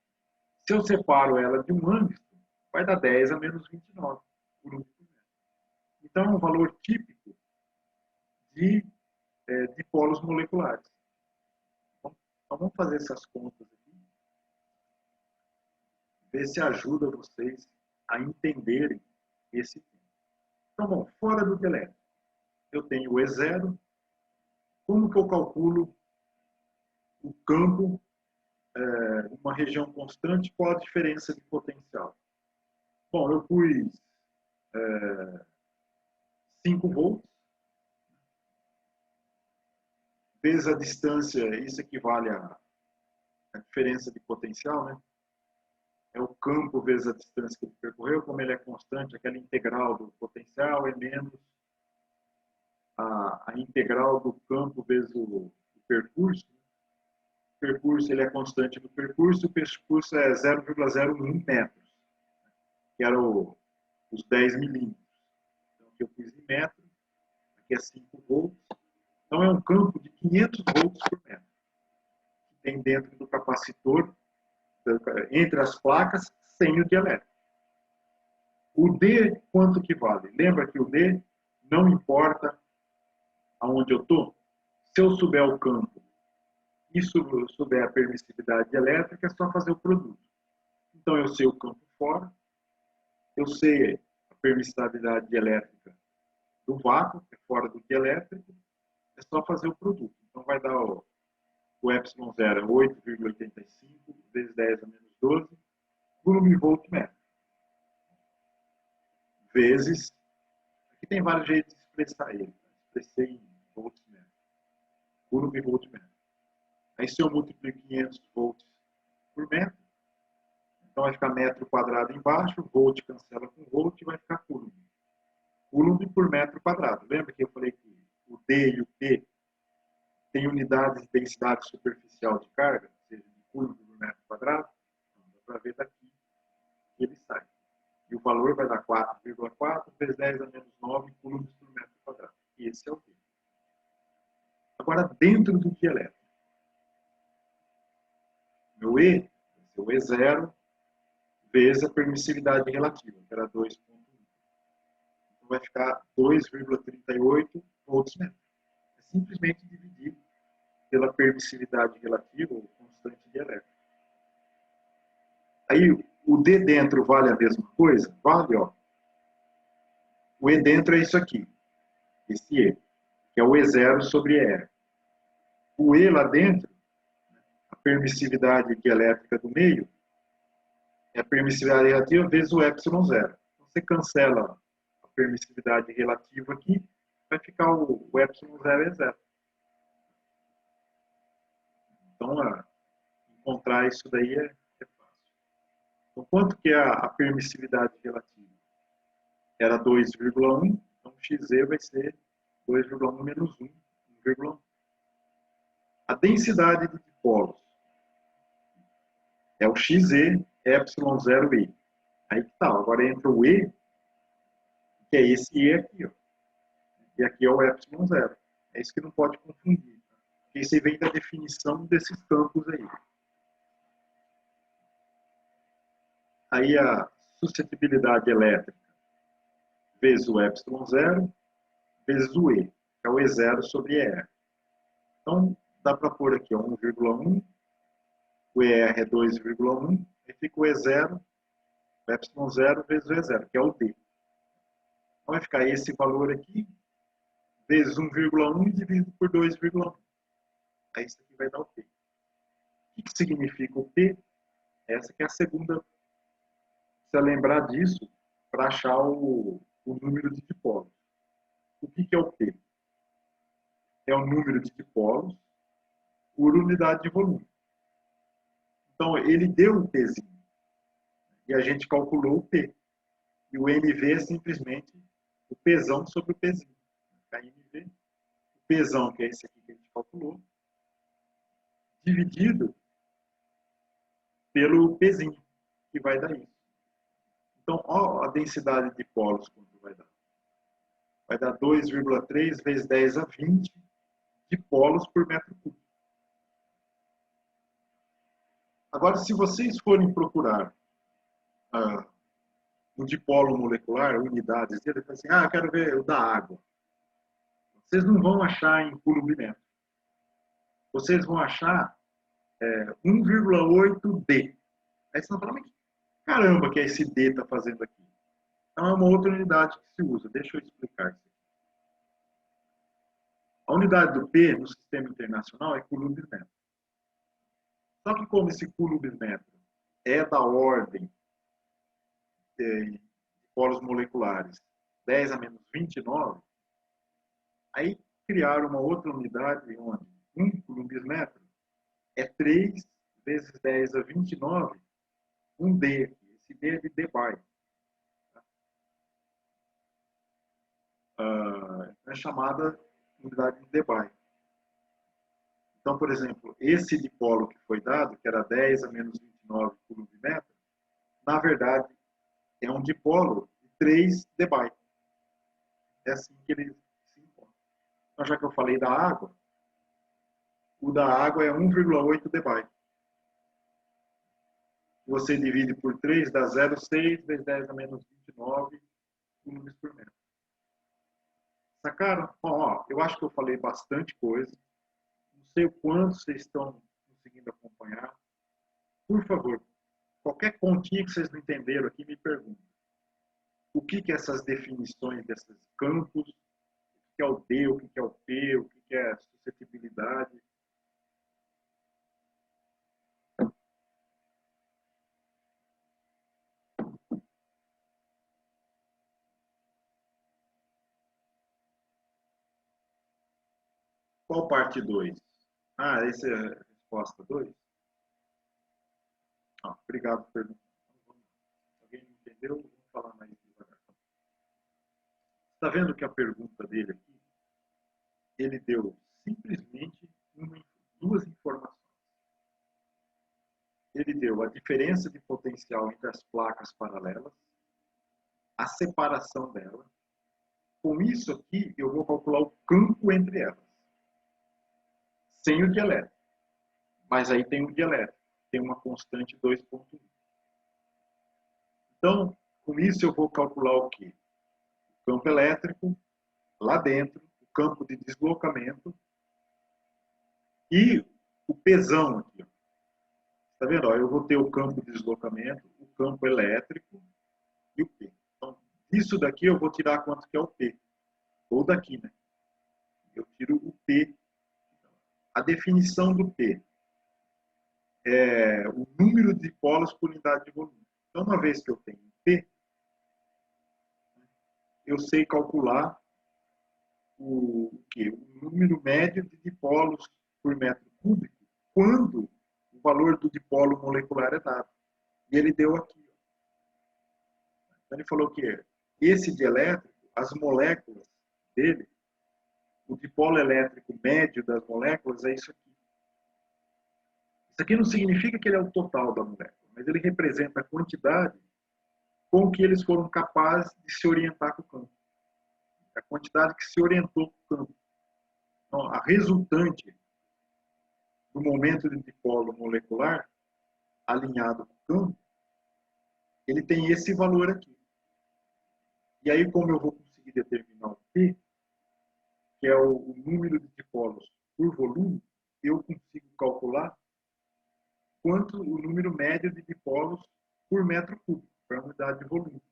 Se eu separo ela de um âmbito, vai dar 10 a menos 29 coulomb por metro. Então, é um valor típico de dipolos moleculares. Então, vamos fazer essas contas aqui. Ver se ajuda vocês a entenderem esse tema. Então, bom, fora do dielétrico, eu tenho o E0. Como que eu calculo o campo, uma região constante, qual a diferença de potencial? Bom, eu pus 5 volts, vezes a distância, isso equivale à diferença de potencial, né? É o campo vezes a distância que ele percorreu, como ele é constante, aquela integral do potencial é menos a integral do campo vezes o percurso. O percurso ele é constante no percurso, o percurso é 0,01 metros, que era os 10 milímetros. Então, aqui eu pus em metro, aqui é 5 volts. Então, é um campo de 500 volts por metro, que tem dentro do capacitor, entre as placas, sem o dielétrico. O D, quanto que vale? Lembra que o D não importa aonde eu estou? Se eu souber o campo e souber a permissividade elétrica, é só fazer o produto. Então, eu sei o campo fora, eu sei a permissividade elétrica do vácuo, que é fora do dielétrico, é só fazer o produto. Então, vai dar o epsilon zero é 8,85 vezes 10 a menos 12 coulomb voltmetro. Vezes, aqui tem vários jeitos de expressar ele. Expressei em voltmetro. Coulomb voltmetro. Aí se eu multiplico 500 volts por metro, então vai ficar metro quadrado embaixo, volt cancela com volt e vai ficar coulomb. Coulomb por metro quadrado. Lembra que eu falei que o D e o P têm unidades de densidade superficial de carga, ou seja, de coulomb por metro quadrado? Então, dá para ver daqui que ele sai. E o valor vai dar 4,4 vezes 10 a menos 9 coulombs por metro quadrado. E esse é o D. Agora, dentro do dielétrico, meu E vai ser o E0 vezes a permissividade relativa, que era 2,1. Então vai ficar 2,38 volts metro. É simplesmente dividir pela permissividade relativa, ou constante dielétrica. Aí, o D dentro vale a mesma coisa? Vale, ó. O E dentro é isso aqui, esse E, que é o E0 sobre ER. O E lá dentro, a permissividade dielétrica do meio, é a permissividade relativa vezes o epsilon zero. Então, você cancela a permissividade relativa aqui, vai ficar o epsilon zero é zero. Então, encontrar isso daí é fácil. Então, quanto que é a permissividade relativa? Era 2,1, então XZ vai ser 2,1 menos 1, 1,1. A densidade de dipolos é o XZ, epsilon 0 E. Aí que tá, agora entra o E, que é esse E aqui, ó. E aqui é o epsilon 0. É isso que não pode confundir. Tá? Porque isso aí vem da definição desses campos aí. Aí a suscetibilidade elétrica vezes o epsilon 0 vezes o E, que é o E0 sobre ER. Então, dá para pôr aqui 1,1, o ER é 2,1, aí fica o E0, o epsilon 0 vezes o E0, que é o D. Então, vai ficar esse valor aqui, vezes 1,1 dividido por 2,1. Aí isso aqui vai dar o P. O que significa o P? Essa que é a segunda. Precisa lembrar disso para achar o número de dipolos. O que é o P? É o número de dipolos por unidade de volume. Então, ele deu um Pzinho. E a gente calculou o P. E o NV é simplesmente o Pzão sobre o Pzinho. KNV, o Pzão, que é esse aqui que a gente calculou, dividido pelo Pzinho, que vai dar isso. Então, ó a densidade de polos quanto vai dar. Vai dar 2,3 vezes 10 a 20 de polos por metro cúbico. Agora, se vocês forem procurar um dipolo molecular, unidades dele, assim, eu quero ver o da água. Vocês não vão achar em coulomb metro. Vocês vão achar 1,8D. Aí vocês vão falar, mas caramba que esse D está fazendo aqui? Então é uma outra unidade que se usa. Deixa eu explicar isso aqui. A unidade do P no sistema internacional é coulomb metro. Só que como esse coulomb metro é da ordem de polos moleculares 10 a menos 29, aí criaram uma outra unidade onde 1 coulomb metro é 3 vezes 10 a 29, um D aqui. Esse D é de Debye. É chamada unidade de Debye. Então, por exemplo, esse dipolo que foi dado, que era 10 a menos 29 coulomb metro, na verdade, é um dipolo de 3 Debye. É assim que ele se encontra. Então, já que eu falei da água, o da água é 1,8 Debye. Você divide por 3, dá 0,6 vezes 10 a menos 29 coulombs por metro. Sacaram? Bom, ó, eu acho que eu falei bastante coisa. Não sei o quanto vocês estão conseguindo acompanhar. Por favor, qualquer continha que vocês não entenderam aqui, me perguntem. O que essas definições desses campos, o que é o D, o que é o P, o que que é suscetibilidade. Qual parte 2? Ah, essa é a resposta 2? Ah, obrigado por perguntar. Se alguém não entendeu, vamos falar mais devagar. Está vendo que a pergunta dele aqui, ele deu simplesmente duas informações. Ele deu a diferença de potencial entre as placas paralelas, a separação delas. Com isso aqui, eu vou calcular o campo entre elas, sem o dielétrico. Mas aí tem o dielétrico, tem uma constante 2,1. Então, com isso eu vou calcular o quê? O campo elétrico, lá dentro, o campo de deslocamento e o pesão aqui. Está vendo? Eu vou ter o campo de deslocamento, o campo elétrico e o P. Então, isso daqui eu vou tirar quanto que é o P. Ou daqui, né? Eu tiro o P. A definição do P é o número de polos por unidade de volume. Então, uma vez que eu tenho P, eu sei calcular o número médio de dipolos por metro cúbico quando o valor do dipolo molecular é dado. E ele deu aqui. Então, ele falou que esse dielétrico, as moléculas dele, o dipolo elétrico médio das moléculas é isso aqui. Isso aqui não significa que ele é o total da molécula, mas ele representa a quantidade com que eles foram capazes de se orientar com o campo. A quantidade que se orientou com o campo. Então, a resultante do momento de dipolo molecular alinhado com o campo, ele tem esse valor aqui. E aí, como eu vou conseguir determinar o P, que é o número de dipolos por volume, eu consigo calcular quanto o número médio de dipolos por metro cúbico, para a unidade de volume.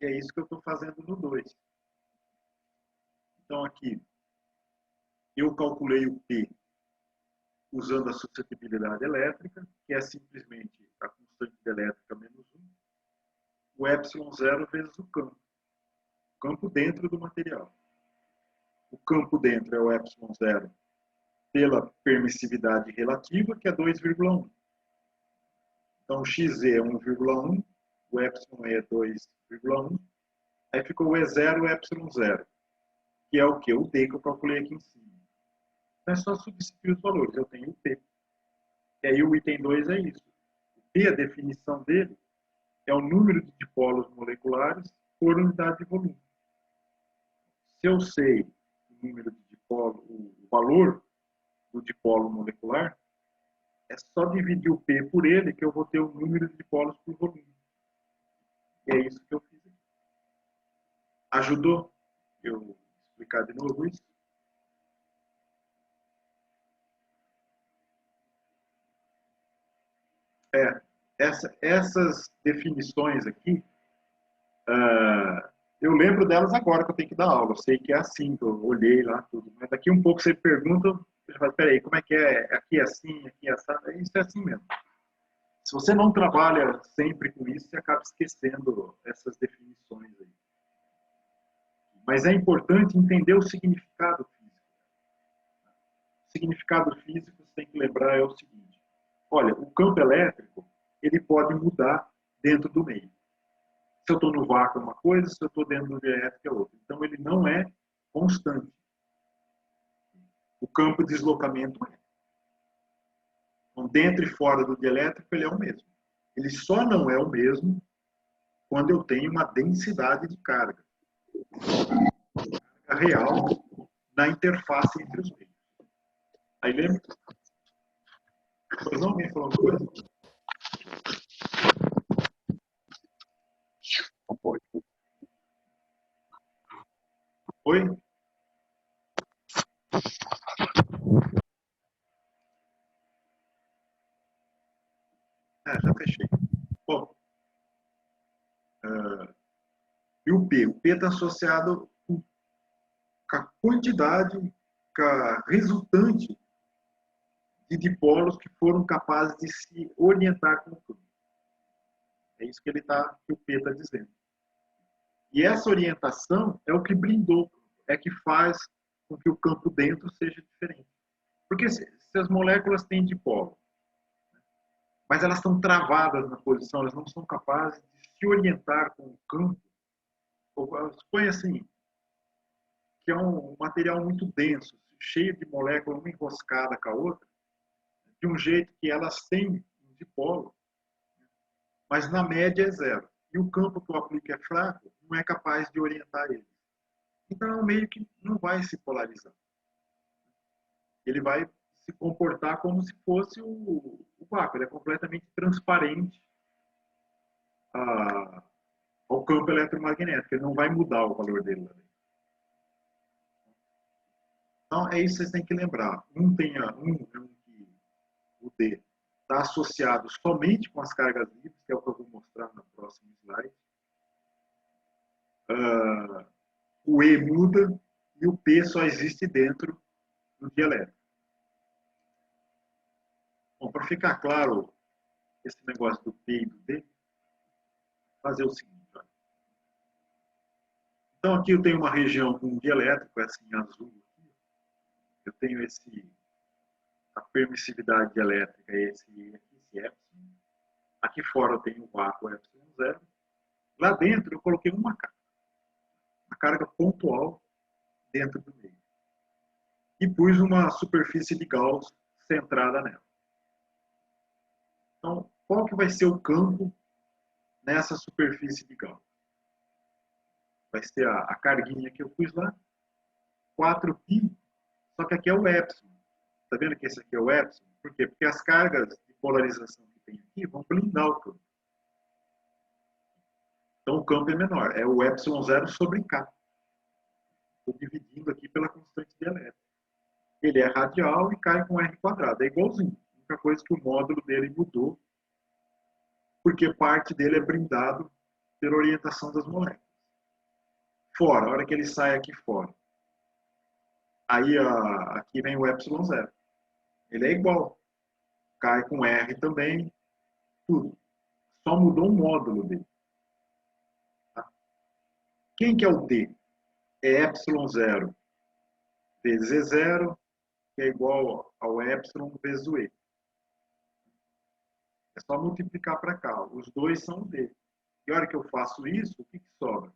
E é isso que eu estou fazendo no 2. Então, aqui, eu calculei o P usando a suscetibilidade elétrica, que é simplesmente a constante elétrica menos 1, o ε0 vezes o campo dentro do material. O campo dentro é o ε0 pela permissividade relativa, que é 2,1. Então, o XZ é 1,1, o ε é 2,1, aí ficou o E0 e o ε0, que é o quê? O D que eu calculei aqui em cima. Então, é só substituir os valores, eu tenho o P. E aí o item 2 é isso. O P, a definição dele, é o número de dipolos moleculares por unidade de volume. Se eu sei o número de dipolo, o valor do dipolo molecular, é só dividir o P por ele que eu vou ter o número de dipolos por volume. E é isso que eu fiz aqui. Ajudou eu explicar de novo isso? Essas definições aqui, eu lembro delas agora que eu tenho que dar aula. Eu sei que é assim, que eu olhei lá tudo. Mas daqui um pouco você pergunta, você fala, peraí, como é que é? Aqui é assim, aqui é assim. Isso é assim mesmo. Se você não trabalha sempre com isso, você acaba esquecendo essas definições aí. Mas é importante entender o significado físico. O significado físico, você tem que lembrar, é o seguinte. Olha, o campo elétrico, ele pode mudar dentro do meio. Se eu estou no vácuo é uma coisa, se eu estou dentro do dielétrico é outra. Então, ele não é constante. O campo de deslocamento é. Então, dentro e fora do dielétrico, ele é o mesmo. Ele só não é o mesmo quando eu tenho uma densidade de carga. Carga real na interface entre os meios. Aí lembra? Pois não, alguém falou uma coisa? Oi? Já fechei. Bom, e o P? O P está associado com a quantidade característica resultante de dipolos que foram capazes de se orientar com o campo. É isso que que o P está dizendo. E essa orientação é o que blindou, é que faz com que o campo dentro seja diferente. Porque se as moléculas têm dipolo, mas elas estão travadas na posição, elas não são capazes de se orientar com o campo, suponha assim, que é um material muito denso, cheio de moléculas, uma enroscada com a outra, de um jeito que elas têm um dipolo, mas na média é zero. E o campo que eu aplico é fraco, não é capaz de orientar ele. Então é um meio que não vai se polarizar. Ele vai se comportar como se fosse o vácuo. Ele é completamente transparente ao campo eletromagnético. Ele não vai mudar o valor dele. Então é isso que vocês têm que lembrar. O D está associado somente com as cargas livres, que é o que eu vou mostrar no próximo slide. O E muda e o P só existe dentro do dielétrico. Bom, para ficar claro esse negócio do P e do D, vou fazer o seguinte. Olha. Então aqui eu tenho uma região com um dielétrico, assim, azul. Aqui. Eu tenho a permissividade dielétrica, esse epsilon. Aqui fora eu tenho o vácuo epsilon zero. Lá dentro eu coloquei uma carga pontual dentro do meio. E pus uma superfície de Gauss centrada nela. Então, qual que vai ser o campo nessa superfície de Gauss? Vai ser a carguinha que eu pus lá, 4π, só que aqui é o epsilon. Está vendo que esse aqui é o epsilon? Por quê? Porque as cargas de polarização que tem aqui vão blindar o campo. Então o campo é menor, é o epsilon zero sobre K. Estou dividindo aqui pela constante dielétrica. Ele é radial e cai com R quadrado, é igualzinho. A única coisa é que o módulo dele mudou, porque parte dele é blindado pela orientação das moléculas. Fora, a hora que ele sai aqui fora. Aí aqui vem o epsilon zero. Ele é igual. Cai com R também, tudo. Só mudou o módulo dele. Tá? Quem que é o D? É epsilon zero vezes E0, que é igual ao epsilon vezes o E. É só multiplicar para cá. Os dois são o D. E a hora que eu faço isso, o que sobra?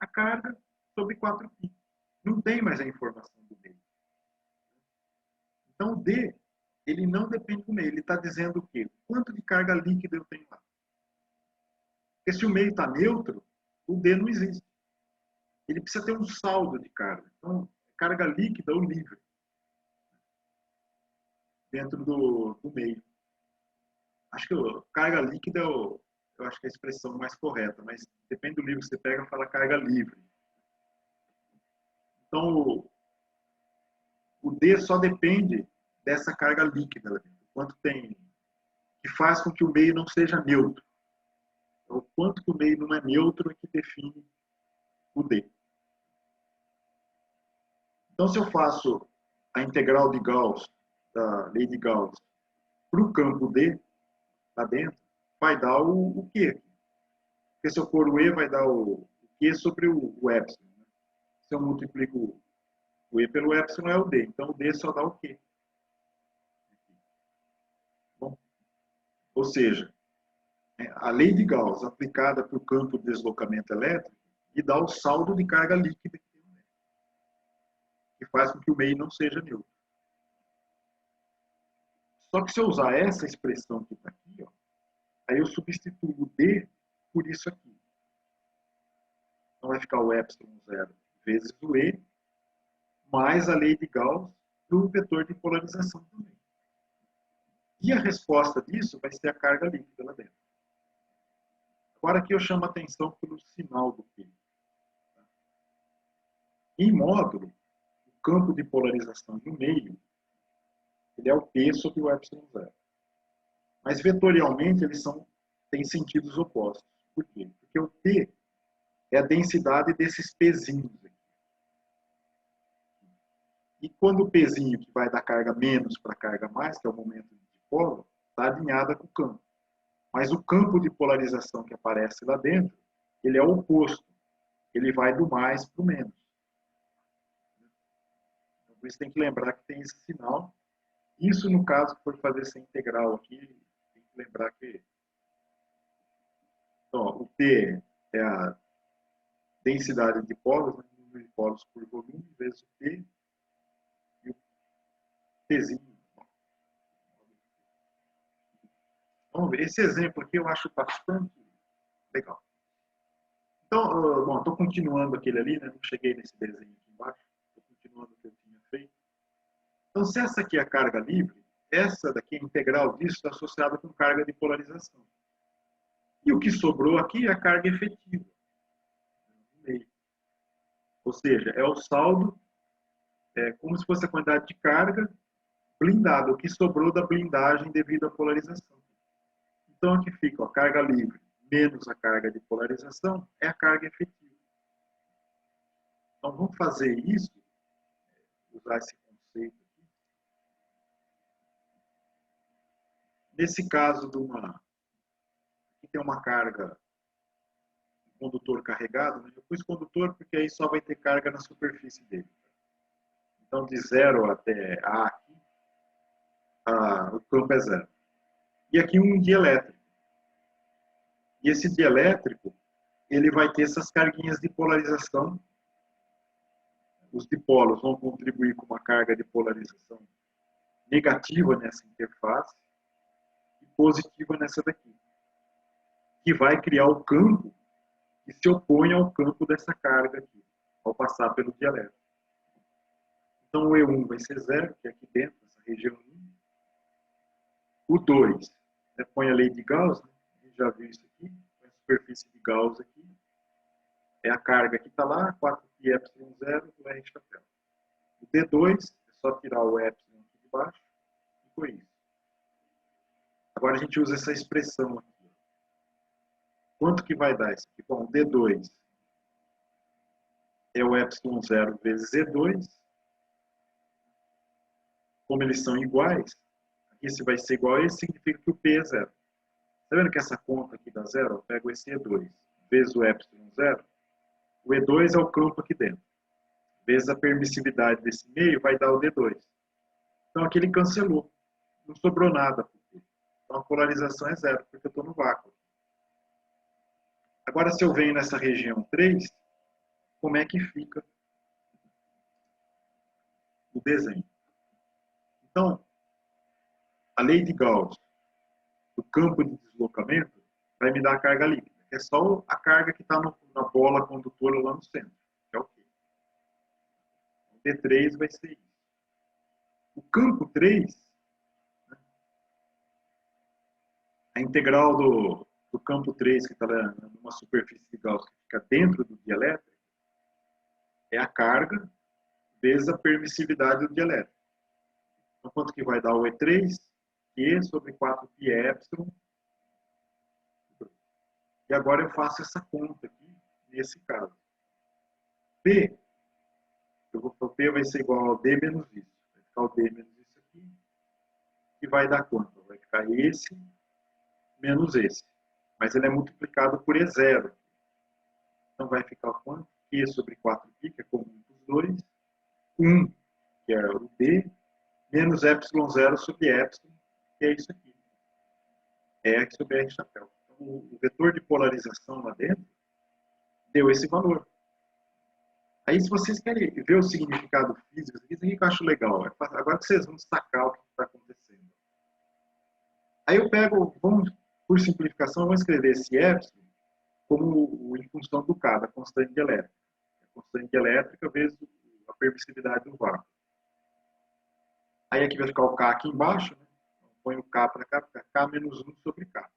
A carga sobre 4π. Não tem mais a informação do D. Então o D, ele não depende do meio. Ele está dizendo o quê? Quanto de carga líquida eu tenho lá. Porque se o meio está neutro, o D não existe. Ele precisa ter um saldo de carga. Então, carga líquida ou livre. Dentro do meio. Acho que carga líquida eu acho que é a expressão mais correta, mas depende do livro que você pega, fala carga livre. Então, o D só depende dessa carga líquida, quanto tem, que faz com que o meio não seja neutro. Então, o quanto que o meio não é neutro é que define o D. Então, se eu faço a integral de Gauss, da lei de Gauss, para o campo D, lá dentro, vai dar o Q. Porque se eu for o E, vai dar o Q sobre o epsilon. Né? Se eu multiplico o E pelo epsilon, é o D. Então, o D só dá o Q. Bom, ou seja, a lei de Gauss aplicada para o campo de deslocamento elétrico e dá o saldo de carga líquida que tem no meio, que faz com que o meio não seja neutro. Só que se eu usar essa expressão que está aqui, ó, aí eu substituo o D por isso aqui. Então vai ficar o epsilon zero vezes o E, mais a lei de Gauss do vetor de polarização também. E a resposta disso vai ser a carga líquida lá dentro. Agora aqui eu chamo a atenção pelo sinal do P. Em módulo, o campo de polarização no meio, ele é o P sobre o epsilon zero. Mas vetorialmente eles têm sentidos opostos. Por quê? Porque o P é a densidade desses Pzinhos aqui. E quando o Pzinho, que vai da carga menos para a carga mais, que é o momento de dipolo, está alinhada com o campo. Mas o campo de polarização que aparece lá dentro, ele é o oposto. Ele vai do mais para o menos. Então, por isso tem que lembrar que tem esse sinal. Isso, no caso, que for fazer essa integral aqui, tem que lembrar que então, o P é a densidade de polos, né, número de polos por volume, vezes o P, e o Pzinho. Vamos ver, esse exemplo aqui eu acho bastante legal. Então, bom, estou continuando aquele ali, né? Não cheguei nesse desenho aqui embaixo, estou continuando o que eu tinha feito. Então, se essa aqui é a carga livre, essa daqui, a integral disso, está associada com carga de polarização. E o que sobrou aqui é a carga efetiva. Ou seja, é o saldo, como se fosse a quantidade de carga blindada, o que sobrou da blindagem devido à polarização. Então, aqui fica a carga livre menos a carga de polarização é a carga efetiva. Então, vamos fazer isso, usar esse conceito aqui. Nesse caso de aqui tem uma carga, um condutor carregado, né? Eu pus condutor porque aí só vai ter carga na superfície dele. Então, de 0 até A aqui, o campo é 0. E aqui um dielétrico. E esse dielétrico, ele vai ter essas carguinhas de polarização. Os dipolos vão contribuir com uma carga de polarização negativa nessa interface e positiva nessa daqui, que vai criar o campo que se opõe ao campo dessa carga aqui, ao passar pelo dielétrico. Então, o E1 vai ser 0, que é aqui dentro, nessa região 1. O 2, põe a lei de Gauss, né? A gente já viu isso aqui, a superfície de Gauss aqui. É a carga que está lá, 4πε0 do R chapéu. O D2, é só tirar o epsilon aqui de baixo, e foi isso. Agora a gente usa essa expressão aqui. Quanto que vai dar isso aqui? Bom, o D2 é o epsilon 0 vezes E2. Como eles são iguais, esse vai ser igual a esse, significa que o P é 0. Está vendo que essa conta aqui dá 0? Eu pego esse E2 vezes o epsilon 0. O E2 é o campo aqui dentro. Vezes a permissividade desse meio vai dar o D2. Então aqui ele cancelou. Não sobrou nada. Então a polarização é 0, porque eu estou no vácuo. Agora, se eu venho nessa região 3, como é que fica o desenho? Então, a lei de Gauss do campo de deslocamento vai me dar a carga líquida. É só a carga que está na bola condutora lá no centro. Que é o quê? O D3 vai ser isso. O campo 3, né, a integral do campo 3, que está numa superfície de Gauss que fica dentro do dielétrico, é a carga vezes a permissividade do dielétrico. Então, quanto que vai dar o E3? Q sobre 4πε epsilon. E agora eu faço essa conta aqui, nesse caso. P, P vai ser igual ao D menos isso. Vai ficar o D menos isso aqui. E vai dar quanto? Vai ficar esse menos esse. Mas ele é multiplicado por E0. Então vai ficar quanto? Q sobre 4π, que é comum dos dois. 1, que é o D, menos epsilon 0 sobre epsilon, que é isso aqui. É sobre R chapéu. Então, o vetor de polarização lá dentro deu esse valor. Aí, se vocês querem ver o significado físico, isso aqui que eu acho legal. Agora que vocês vão sacar o que está acontecendo. Aí eu pego, por simplificação, vamos escrever esse epsilon como em função do K, da constante elétrica. A constante elétrica vezes a permissividade do vácuo. Aí aqui vai ficar o K aqui embaixo, né? Então, põe o K para cá, fica K menos 1 sobre K.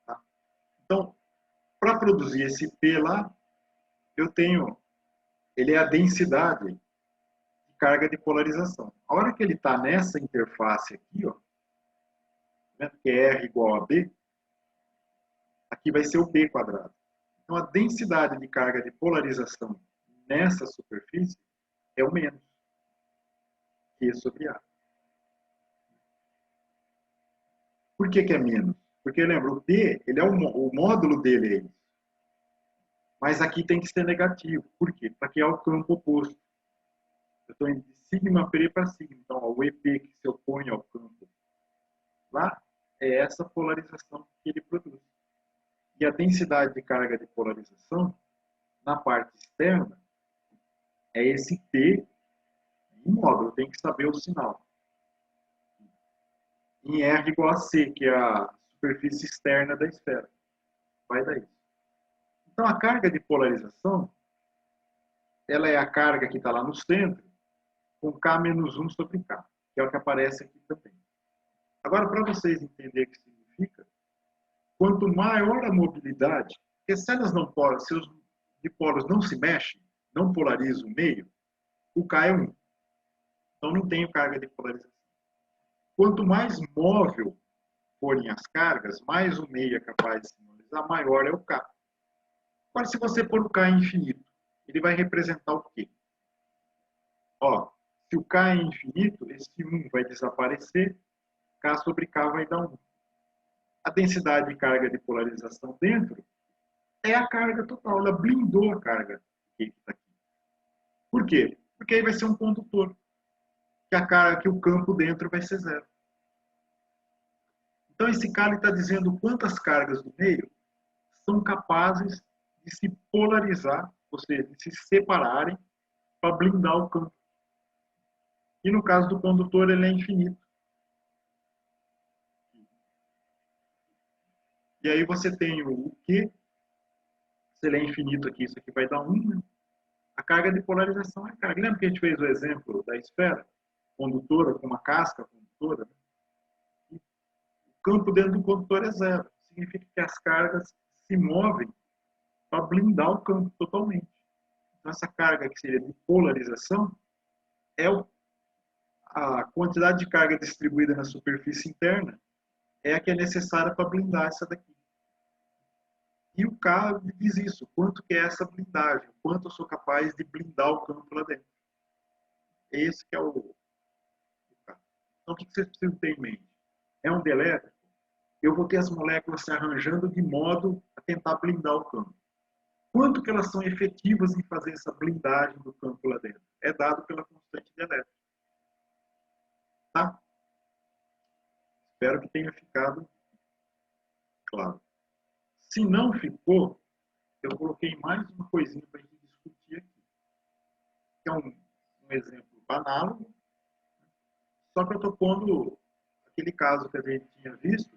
Tá? Então, para produzir esse P lá, eu tenho, ele é a densidade de carga de polarização. A hora que ele está nessa interface aqui, ó, né, que é R igual a B, aqui vai ser o B quadrado. Então, a densidade de carga de polarização nessa superfície é o menos, Q sobre A. Por que é menos? Porque, lembra, o D, ele é o módulo dele é isso. Mas aqui tem que ser negativo. Por quê? Para que é o campo oposto. Eu estou indo de sigma P para sigma. Então, ó, o EP que se opõe ao campo lá é essa polarização que ele produz. E a densidade de carga de polarização, na parte externa, é esse T em módulo. Eu tenho que saber o sinal. Em R igual a C, que é a superfície externa da esfera. Vai dar isso. Então, a carga de polarização, ela é a carga que está lá no centro, com K menos 1 sobre K, que é o que aparece aqui também. Agora, para vocês entenderem o que significa, quanto maior a mobilidade, porque se elas não se os dipolos não se mexem, não polarizam o meio, o K é 1. Então, não tenho carga de polarização. Quanto mais móvel forem as cargas, mais o meio é capaz de se mobilizar, maior é o K. Agora, se você pôr o K infinito, ele vai representar o quê? Ó, se o K é infinito, esse 1 vai desaparecer, K sobre K vai dar 1. A densidade de carga de polarização dentro é a carga total. Ela blindou a carga que está aqui. Por quê? Porque aí vai ser um condutor. Que a carga, que o campo dentro vai ser zero. Então, esse cara está dizendo quantas cargas do meio são capazes de se polarizar, ou seja, de se separarem para blindar o campo. E no caso do condutor, ele é infinito. E aí você tem o Q, se ele é infinito aqui, isso aqui vai dar 1, né? A carga de polarização é a carga. Lembra que a gente fez o exemplo da esfera condutora com uma casca condutora? Né? O campo dentro do condutor é zero. Significa que as cargas se movem para blindar o campo totalmente. Então, essa carga que seria de polarização é a quantidade de carga distribuída na superfície interna é a que é necessária para blindar essa daqui. E o K diz isso, quanto que é essa blindagem, quanto eu sou capaz de blindar o campo lá dentro. Esse que é o K. Então, o que vocês precisam ter em mente? É um dielétrico, eu vou ter as moléculas se arranjando de modo a tentar blindar o campo. Quanto que elas são efetivas em fazer essa blindagem do campo lá dentro? É dado pela constante dielétrica. Tá? Espero que tenha ficado claro. Se não ficou, eu coloquei mais uma coisinha para a gente discutir aqui. Que é um exemplo análogo, só que eu estou pondo aquele caso que a gente tinha visto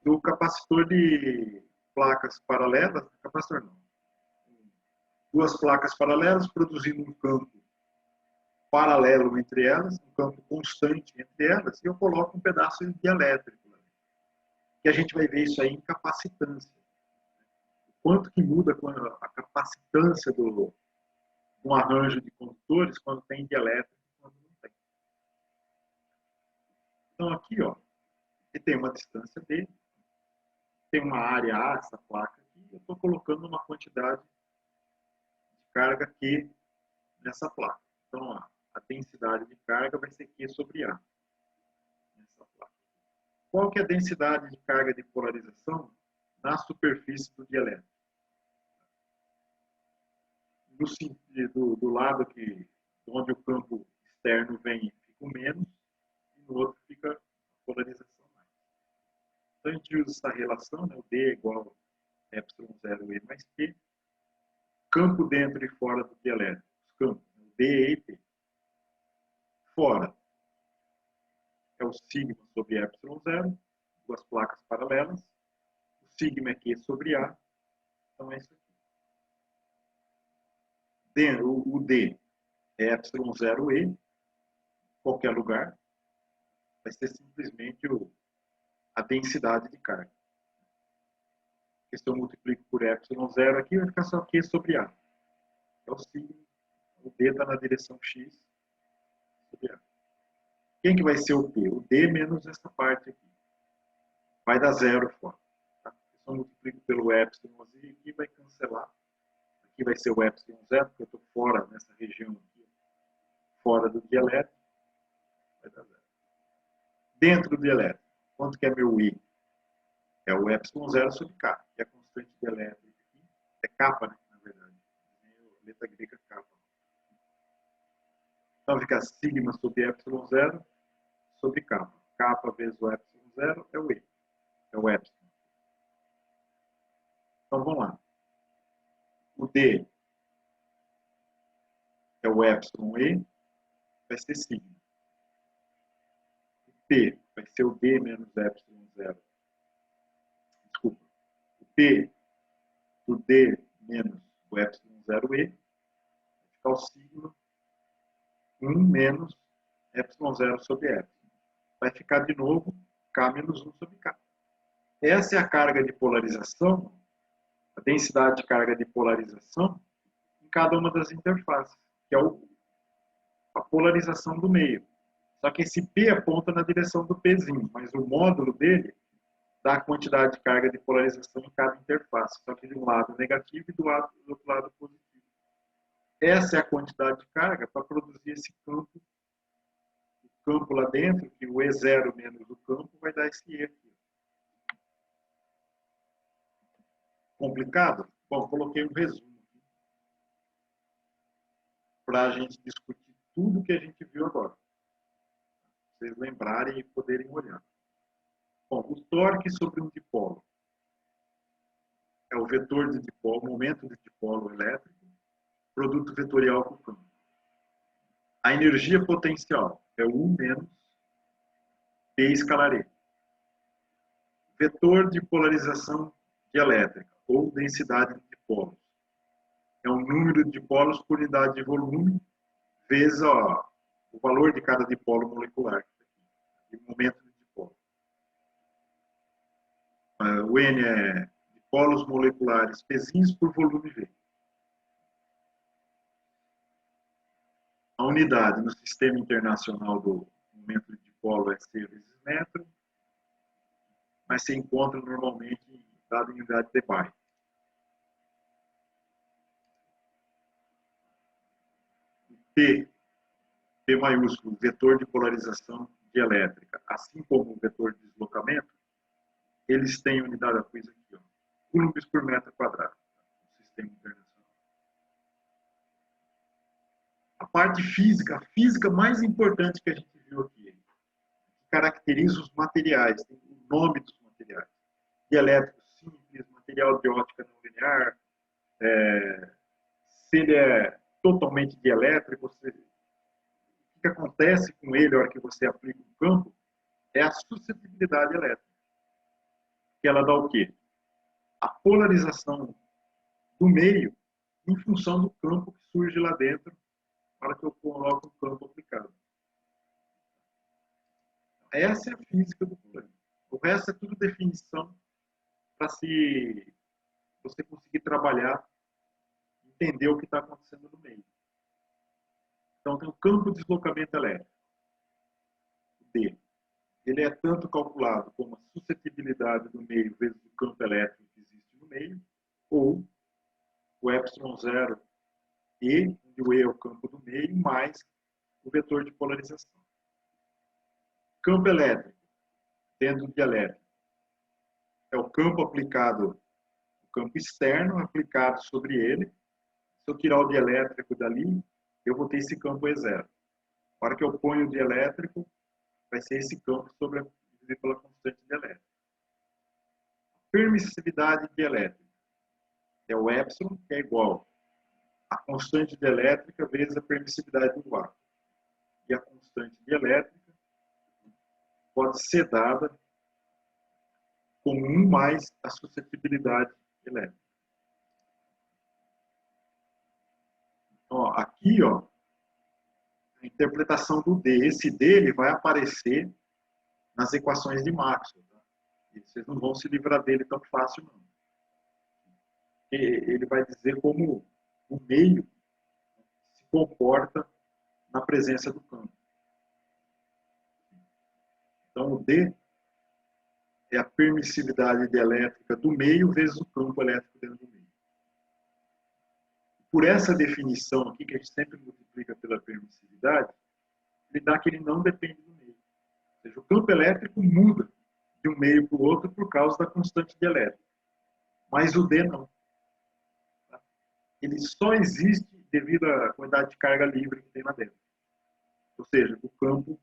do capacitor de placas paralelas, capacitor não, duas placas paralelas produzindo um campo paralelo entre elas, um campo constante entre elas, e eu coloco um pedaço de dielétrico. Que a gente vai ver isso aí em capacitância. Quanto que muda a capacitância de um arranjo de condutores quando tem dielétrico e quando não tem. Então aqui, ó, ele tem uma distância D, tem uma área A, essa placa aqui, eu estou colocando uma quantidade de carga Q nessa placa. Então, a densidade de carga vai ser Q sobre A nessa placa. Qual que é a densidade de carga de polarização na superfície do dielétrico? No sentido do lado onde o campo externo vem, fica o menos, e no outro fica a polarização mais. Então, a gente usa essa relação, né? O D é igual a ε0E mais Q, campo dentro e fora do dielétrico, os campos, né? D, E e P. Fora é o sigma sobre ε0, duas placas paralelas, o sigma é Q sobre A, então é isso aqui. O D é ε0E, qualquer lugar, vai ser simplesmente a densidade de carga. Se eu multiplico por ε0 aqui, vai ficar só Q sobre A. É o sigma, o D está na direção X sobre A. Quem que vai ser o P? O D menos essa parte aqui. Vai dar zero fora. Tá? Se eu multiplico pelo epsilonzinho aqui, vai cancelar. Aqui vai ser o epsilon zero, porque eu estou fora, nessa região aqui, fora do dielétrico. Vai dar zero. Dentro do dielétrico, quanto que é meu I? É o epsilon zero sobre K, que é a constante dielétrica aqui. É kappa, né, na verdade. Letra grega kappa. Então fica sigma sobre epsilon zero sobre kappa. Kappa vezes o epsilon zero é o E. É o epsilon. Então vamos lá. O D é o epsilon E, vai ser sigma. O P vai ser o D menos epsilon zero. Desculpa. O P do D menos o epsilon zero E vai ficar o sigma 1 menos epsilon zero sobre epsilon. Vai ficar de novo K menos 1 sobre K. Essa é a carga de polarização, a densidade de carga de polarização em cada uma das interfaces, que é a polarização do meio. Só que esse P aponta na direção do Pzinho, mas o módulo dele dá a quantidade de carga de polarização em cada interface, só que de um lado negativo e do outro lado positivo. Essa é a quantidade de carga para produzir esse campo. O campo lá dentro, que o E0 menos o campo vai dar esse E aqui. Complicado? Bom, coloquei um resumo para a gente discutir tudo que a gente viu agora. Vocês lembrarem e poderem olhar. Bom, o torque sobre um dipolo é o vetor de dipolo, o momento de dipolo elétrico, produto vetorial com o campo. A energia potencial é o U menos P escalar E. Vetor de polarização dielétrica, ou densidade de dipolos. É o número de dipolos por unidade de volume, vezes o valor de cada dipolo molecular, e momento de dipolo. O N é dipolos moleculares Pzinhos por volume V. A unidade no sistema internacional do momento de dipolo é C vezes metro, mas se encontra normalmente dado em unidade de Bar. P maiúsculo, vetor de polarização dielétrica, assim como o vetor de deslocamento, eles têm unidade, a coisa aqui, ó, coulombs por metro quadrado, no sistema internacional. A parte física, a física mais importante que a gente viu aqui, que caracteriza os materiais, tem o nome dos materiais. Dielétrico simples, material de ótica não linear, se ele é totalmente dielétrico, o que acontece com ele na hora que você aplica um campo é a suscetibilidade elétrica. Que ela dá o quê? A polarização do meio em função do campo que surge lá dentro para que eu coloque um campo aplicado. Essa é a física do problema. O resto é tudo definição para se você conseguir trabalhar, entender o que está acontecendo no meio. Então, tem o campo de deslocamento elétrico, D. Ele é tanto calculado como a suscetibilidade do meio vezes o campo elétrico que existe no meio, ou o epsilon zero E, onde o E é o campo do meio, mais o vetor de polarização. Campo elétrico, dentro do dielétrico, é o campo aplicado, o campo externo aplicado sobre ele. Se eu tirar o dielétrico dali, eu vou ter esse campo E0. Na hora que eu ponho o dielétrico, vai ser esse campo dividido pela constante dielétrica. Permissividade dielétrica é o epsilon, que é igual a constante dielétrica vezes a permissividade do vácuo. E a constante dielétrica pode ser dada como 1 mais a suscetibilidade elétrica. Então, ó, aqui, ó, a interpretação do D. Esse D ele vai aparecer nas equações de Maxwell. Tá? E vocês não vão se livrar dele tão fácil, não. Ele vai dizer como o meio se comporta na presença do campo. Então, o D é a permissividade dielétrica do meio vezes o campo elétrico dentro do meio. por essa definição aqui, que a gente sempre multiplica pela permissividade, ele dá que ele não depende do meio. Ou seja, o campo elétrico muda de um meio para o outro por causa da constante de elétrica. Mas o D não. Ele só existe devido à quantidade de carga livre que tem lá dentro. Ou seja, o campo,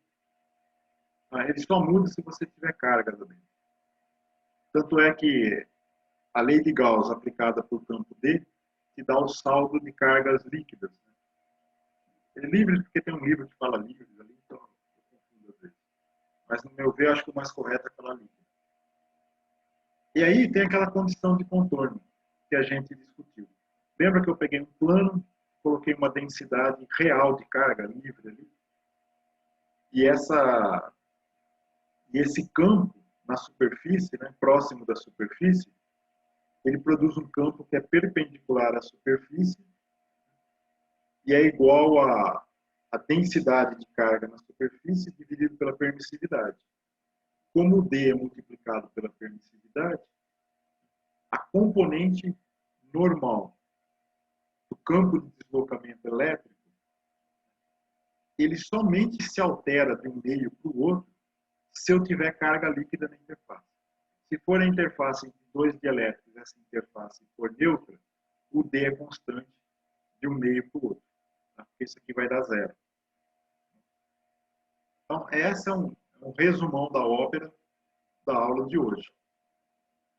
ele só muda se você tiver carga lá dentro. Tanto é que a lei de Gauss aplicada para o campo D te dá o saldo de cargas líquidas. É livre porque tem um livro que fala livres ali, então eu confundo às vezes. Mas no meu ver, eu acho que o mais correto é falar livre. E aí tem aquela condição de contorno que a gente discutiu. Lembra que eu peguei um plano, coloquei uma densidade real de carga livre ali? E esse campo na superfície, né, próximo da superfície, ele produz um campo que é perpendicular à superfície e é igual à densidade de carga na superfície dividido pela permissividade. Como o D é multiplicado pela permissividade, a componente normal do campo de deslocamento elétrico, ele somente se altera de um meio para o outro se eu tiver carga líquida na interface. Se for a interface entre dois dielétricos, essa interface for neutra, o D é constante de um meio para o outro. Tá? Porque isso aqui vai dar zero. Então, esse é um resumão da ópera da aula de hoje.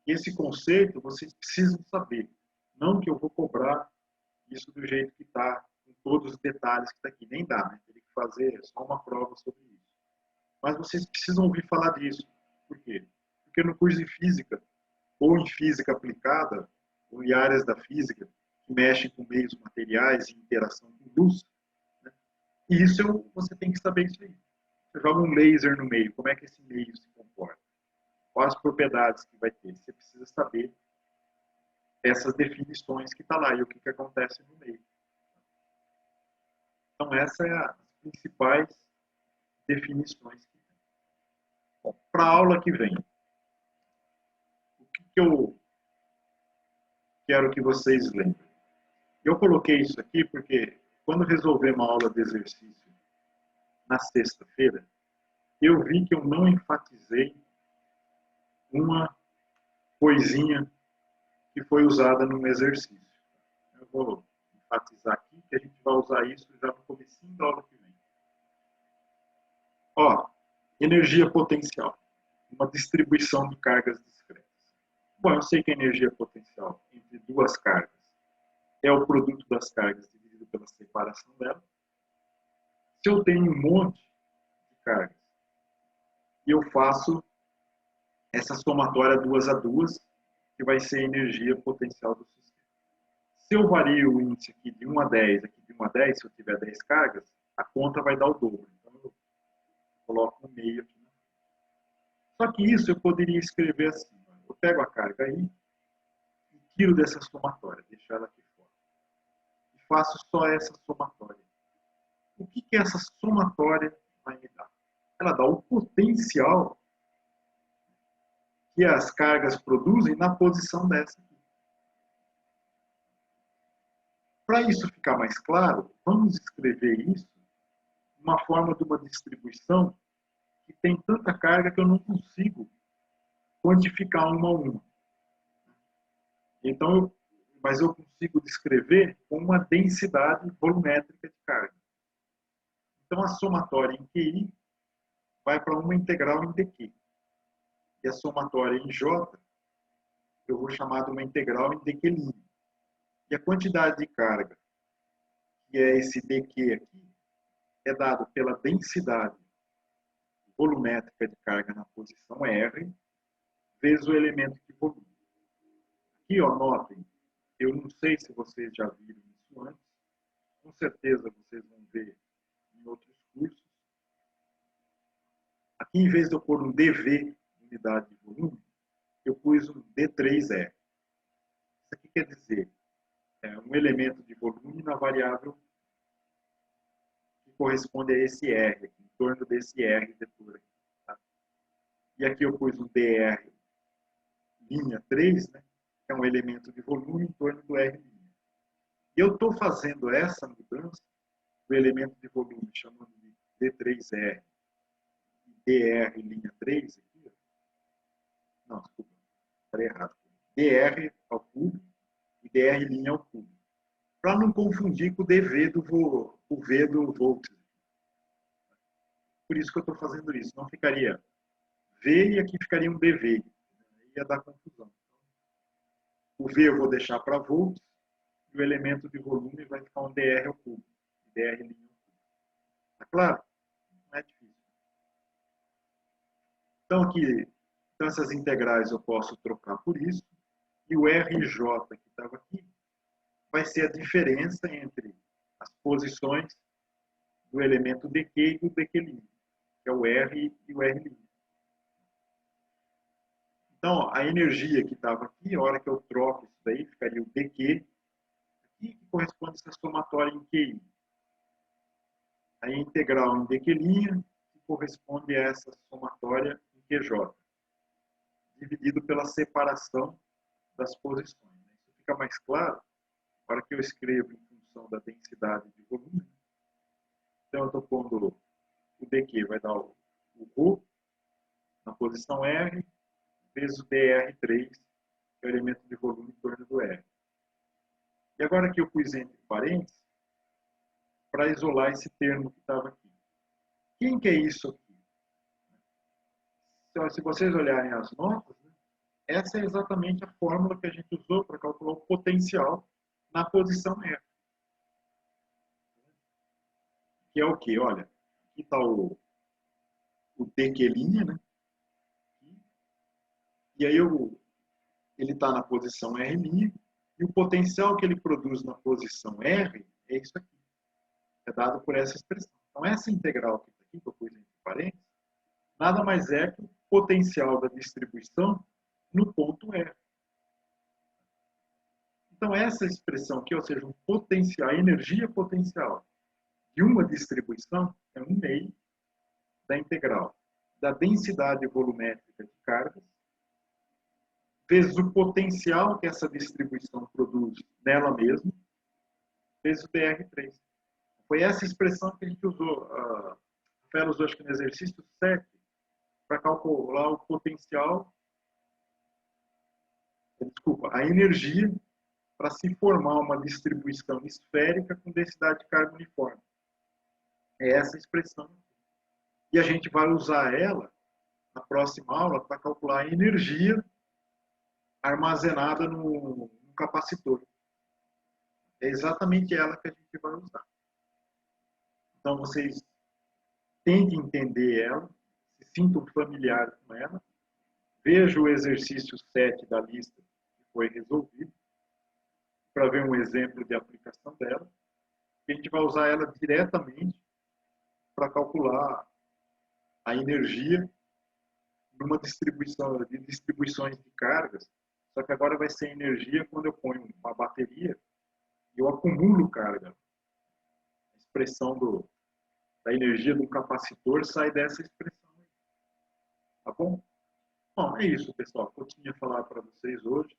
Esse conceito vocês precisam saber. Não que eu vou cobrar isso do jeito que está, com todos os detalhes que está aqui. Nem dá, né? Teria que fazer só uma prova sobre isso. Mas vocês precisam ouvir falar disso. Por quê? Porque no curso de física, ou em física aplicada, ou em áreas da física, que mexem com meios materiais e interação com luz, né? E isso você tem que saber isso aí. Você joga um laser no meio, como é que esse meio se comporta? Quais as propriedades que vai ter? Você precisa saber essas definições que está lá e o que acontece no meio. Então, essas são as principais definições que tem. Para a aula que vem, o que eu quero que vocês lembrem? Eu coloquei isso aqui porque quando resolver uma aula de exercício na sexta-feira, eu vi que eu não enfatizei uma coisinha que foi usada no exercício. Eu vou enfatizar aqui que a gente vai usar isso já no comecinho da aula que vem. Ó, energia potencial. Uma distribuição de cargas discretas. Bom, eu sei que a energia potencial entre duas cargas é o produto das cargas dividido pela separação delas. Se eu tenho um monte de cargas e eu faço essa somatória 2 a 2, que vai ser a energia potencial do sistema. Se eu vario o índice aqui de 1 a 10, aqui de 1 a 10, se eu tiver 10 cargas, a conta vai dar o dobro. Então, eu coloco no meio aqui. Só que isso eu poderia escrever assim. Eu pego a carga aí e tiro dessa somatória, deixo ela aqui fora. E faço só essa somatória. O que essa somatória vai me dar? Ela dá o potencial que as cargas produzem na posição dessa aqui. Para isso ficar mais claro, vamos escrever isso uma forma de uma distribuição que tem tanta carga que eu não consigo quantificar uma a uma. Então, mas eu consigo descrever com uma densidade volumétrica de carga. Então, a somatória em QI vai para uma integral em dq. E a somatória em J, eu vou chamar de uma integral em dq'. E a quantidade de carga, que é esse dq aqui, é dado pela densidade volumétrica de carga na posição R, vezes o elemento de volume. Aqui, ó, notem, eu não sei se vocês já viram isso antes, com certeza vocês vão ver em outros cursos. Aqui, em vez de eu pôr um dV, unidade de volume, eu pus um D3R. Isso aqui quer dizer um elemento de volume na variável que corresponde a esse R, aqui, em torno desse R vetor aqui. Tá? E aqui eu pus um DR linha 3, né, que é um elemento de volume em torno do R'. E eu estou fazendo essa mudança do elemento de volume, chamando de D3R e DR linha 3, aqui, ó. Não, desculpa, falei errado. DR ao cubo e DR linha ao cubo. Para não confundir com o DV o V do volt. Por isso que eu estou fazendo isso. Não ficaria V e aqui ficaria um DV. Ia dar confusão. O V eu vou deixar para volts e o elemento de volume vai ficar um DR ao cubo. DR linha ao cubo. Tá claro? Não é difícil. Então, aqui, essas integrais eu posso trocar por isso. E o RJ que estava aqui vai ser a diferença entre as posições do elemento DQ e do DQ', que é o R e o R'. Então, a energia que estava aqui, a hora que eu troco isso daí, ficaria o DQ, aqui, que corresponde a essa somatória em QI. A integral em DQ', que corresponde a essa somatória em QJ, dividido pela separação das posições. Isso fica mais claro na hora que eu escrevo em função da densidade de volume. Então, eu estou pondo o DQ, vai dar o ρ na posição R, vezes o DR3, que é o elemento de volume em torno do R. E agora que eu pus entre parênteses, para isolar esse termo que estava aqui. Quem que é isso aqui? Então, se vocês olharem as notas, né, essa é exatamente a fórmula que a gente usou para calcular o potencial na posição R. Que é o quê? Olha, aqui está o DQ', né? E aí ele está na posição R', e o potencial que ele produz na posição R é isso aqui. É dado por essa expressão. Então, essa integral que está aqui, que eu pus entre parênteses, nada mais é que o potencial da distribuição no ponto R. Então, essa expressão aqui, ou seja, um potencial, a energia potencial de uma distribuição é 1/2 da integral da densidade volumétrica de cargas vezes o potencial que essa distribuição produz nela mesma, vezes o DR3. Foi essa expressão que a gente usou. A Rafael usou, acho que no exercício 7, para calcular o potencial, a energia para se formar uma distribuição esférica com densidade de carga uniforme. É essa expressão. E a gente vai usar ela na próxima aula para calcular a energia armazenada no capacitor. É exatamente ela que a gente vai usar. Então, vocês tentem entender ela, se sintam familiares com ela, vejam o exercício 7 da lista que foi resolvido, para ver um exemplo de aplicação dela. A gente vai usar ela diretamente para calcular a energia numa distribuição de distribuições de cargas, só que agora vai ser energia quando eu ponho uma bateria e eu acumulo carga. A expressão da energia do capacitor sai dessa expressão. Tá bom? Bom, é isso, pessoal, que eu tinha falado para vocês hoje.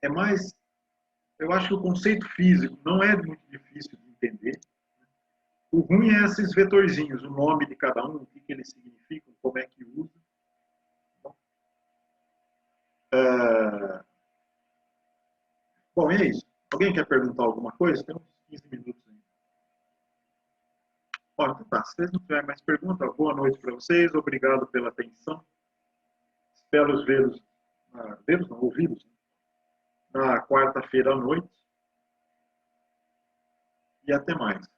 É mais, eu acho que o conceito físico não é muito difícil de entender. O ruim é esses vetorzinhos, o nome de cada um, o que eles significam, como é que usa. Bom, é isso. Alguém quer perguntar alguma coisa? Tem uns 15 minutos ainda. Bom, então tá. Se vocês não tiverem mais perguntas, boa noite para vocês. Obrigado pela atenção. Espero vê-los, ouvi-los, na quarta-feira à noite. E até mais.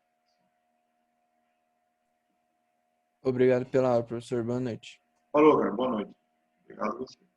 Obrigado pela aula, professor. Boa noite. Falou, cara. Boa noite. Obrigado a você.